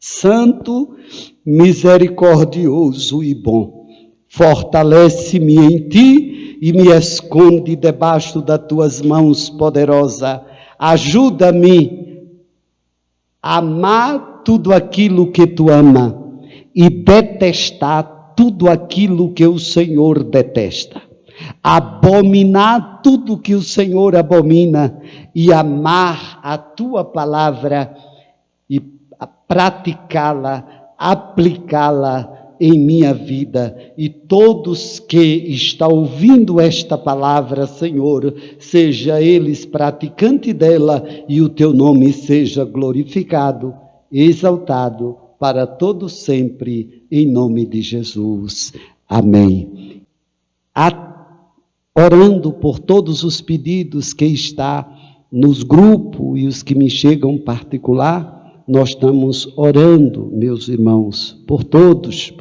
Santo, misericordioso e bom, fortalece-me em ti e me esconde debaixo das tuas mãos poderosas. Ajuda-me a amar tudo aquilo que tu ama e detestar tudo aquilo que o Senhor detesta. Abominar tudo que o Senhor abomina e amar a tua palavra e praticá-la, aplicá-la em minha vida. E todos que estão ouvindo esta palavra, Senhor, seja eles praticantes dela e o teu nome seja glorificado, exaltado para todo sempre, em nome de Jesus. Amém. Orando por todos os pedidos que está nos grupos e os que me chegam particular, nós estamos orando, meus irmãos, por todos,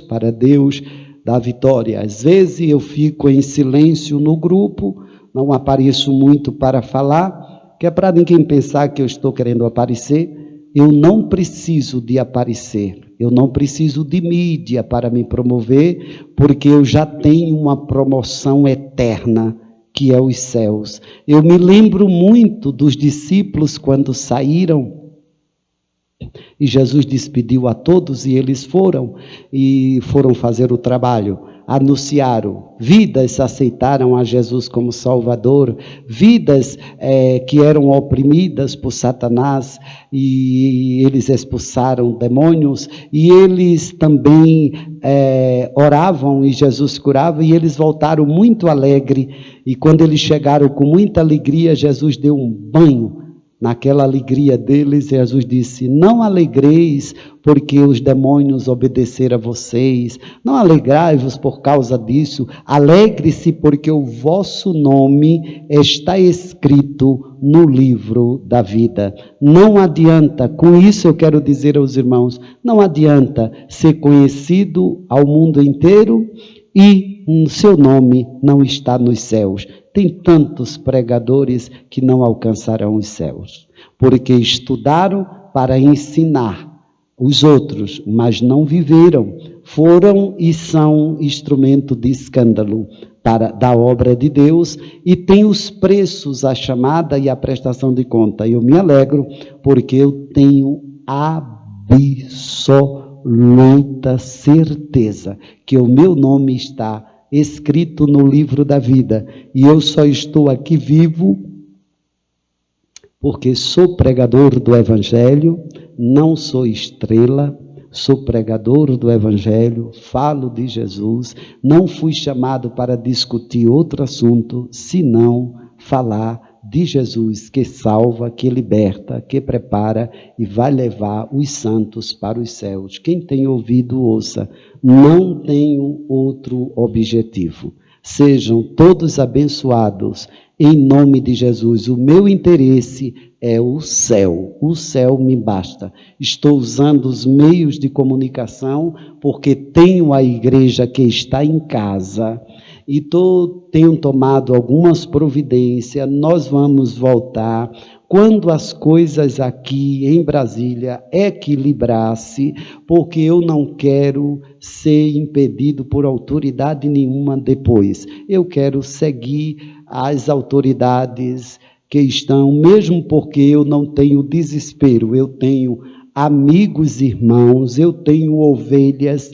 para Deus dar vitória. Às vezes eu fico em silêncio no grupo, não apareço muito para falar, que é para ninguém pensar que eu estou querendo aparecer. Eu não preciso de aparecer, eu não preciso de mídia para me promover, porque eu já tenho uma promoção eterna, que é os céus. Eu me lembro muito dos discípulos quando saíram, e Jesus despediu a todos e eles foram fazer o trabalho, anunciaram, vidas aceitaram a Jesus como Salvador, vidas que eram oprimidas por Satanás e eles expulsaram demônios e eles também oravam e Jesus curava e eles voltaram muito alegres e quando eles chegaram com muita alegria, Jesus deu um banho. Naquela alegria deles, Jesus disse, não alegreis porque os demônios obedeceram a vocês, não alegrai-vos por causa disso, alegre-se porque o vosso nome está escrito no livro da vida. Não adianta, com isso eu quero dizer aos irmãos, não adianta ser conhecido ao mundo inteiro e o seu nome não está nos céus. Tem tantos pregadores que não alcançarão os céus, porque estudaram para ensinar, Os outros, mas não viveram, foram e são instrumento de escândalo da obra de Deus e têm os preços, a chamada e a prestação de conta. Eu me alegro porque eu tenho absoluta certeza que o meu nome está escrito no livro da vida e eu só estou aqui vivo porque sou pregador do Evangelho, não sou estrela, sou pregador do Evangelho, falo de Jesus, não fui chamado para discutir outro assunto, senão falar de Jesus que salva, que liberta, que prepara e vai levar os santos para os céus. Quem tem ouvido, ouça. Não tenho outro objetivo. Sejam todos abençoados em nome de Jesus. O meu interesse é o céu me basta. Estou usando os meios de comunicação porque tenho a igreja que está em casa e tenho tomado algumas providências. Nós vamos voltar quando as coisas aqui em Brasília equilibrar-se, porque eu não quero ser impedido por autoridade nenhuma depois. Eu quero seguir as autoridades que estão, mesmo porque eu não tenho desespero, eu tenho amigos, irmãos, eu tenho ovelhas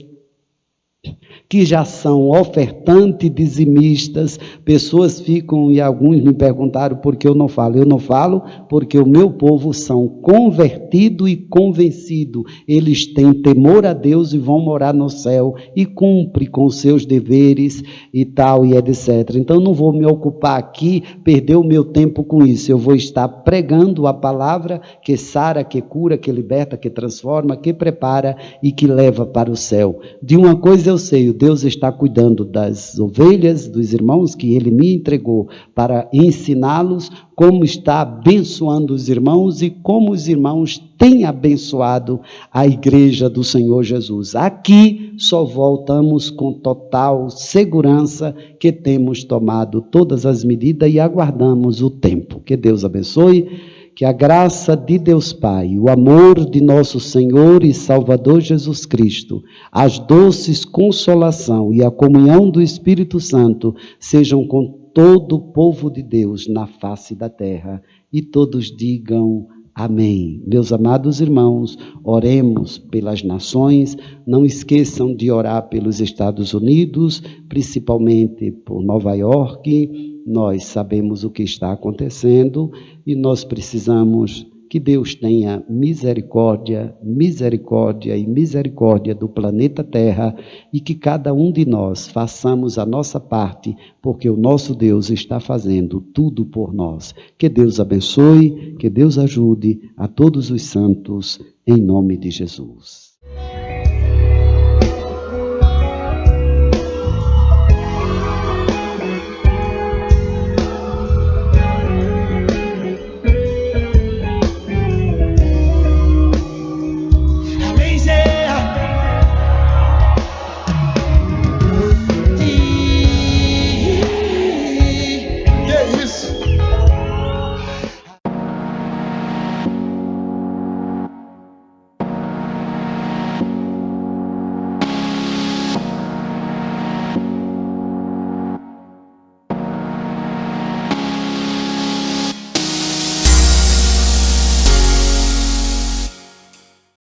que já são ofertantes, dizimistas, pessoas ficam, e alguns me perguntaram por que eu não falo. Eu não falo porque o meu povo são convertido e convencido. Eles têm temor a Deus e vão morar no céu e cumpre com seus deveres e tal e etc. Então não vou me ocupar aqui, perder o meu tempo com isso. Eu vou estar pregando a palavra que sara, que cura, que liberta, que transforma, que prepara e que leva para o céu. De uma coisa eu sei, Deus está cuidando das ovelhas, dos irmãos que Ele me entregou para ensiná-los, como está abençoando os irmãos e como os irmãos têm abençoado a igreja do Senhor Jesus. Aqui só voltamos com total segurança que temos tomado todas as medidas e aguardamos o tempo. Que Deus abençoe. Que a graça de Deus Pai, o amor de nosso Senhor e Salvador Jesus Cristo, as doces consolação e a comunhão do Espírito Santo sejam com todo o povo de Deus na face da terra. E todos digam amém. Meus amados irmãos, oremos pelas nações, não esqueçam de orar pelos Estados Unidos, principalmente por Nova York. Nós sabemos o que está acontecendo e nós precisamos que Deus tenha misericórdia, misericórdia e misericórdia do planeta Terra e que cada um de nós façamos a nossa parte, porque o nosso Deus está fazendo tudo por nós. Que Deus abençoe, que Deus ajude a todos os santos, em nome de Jesus.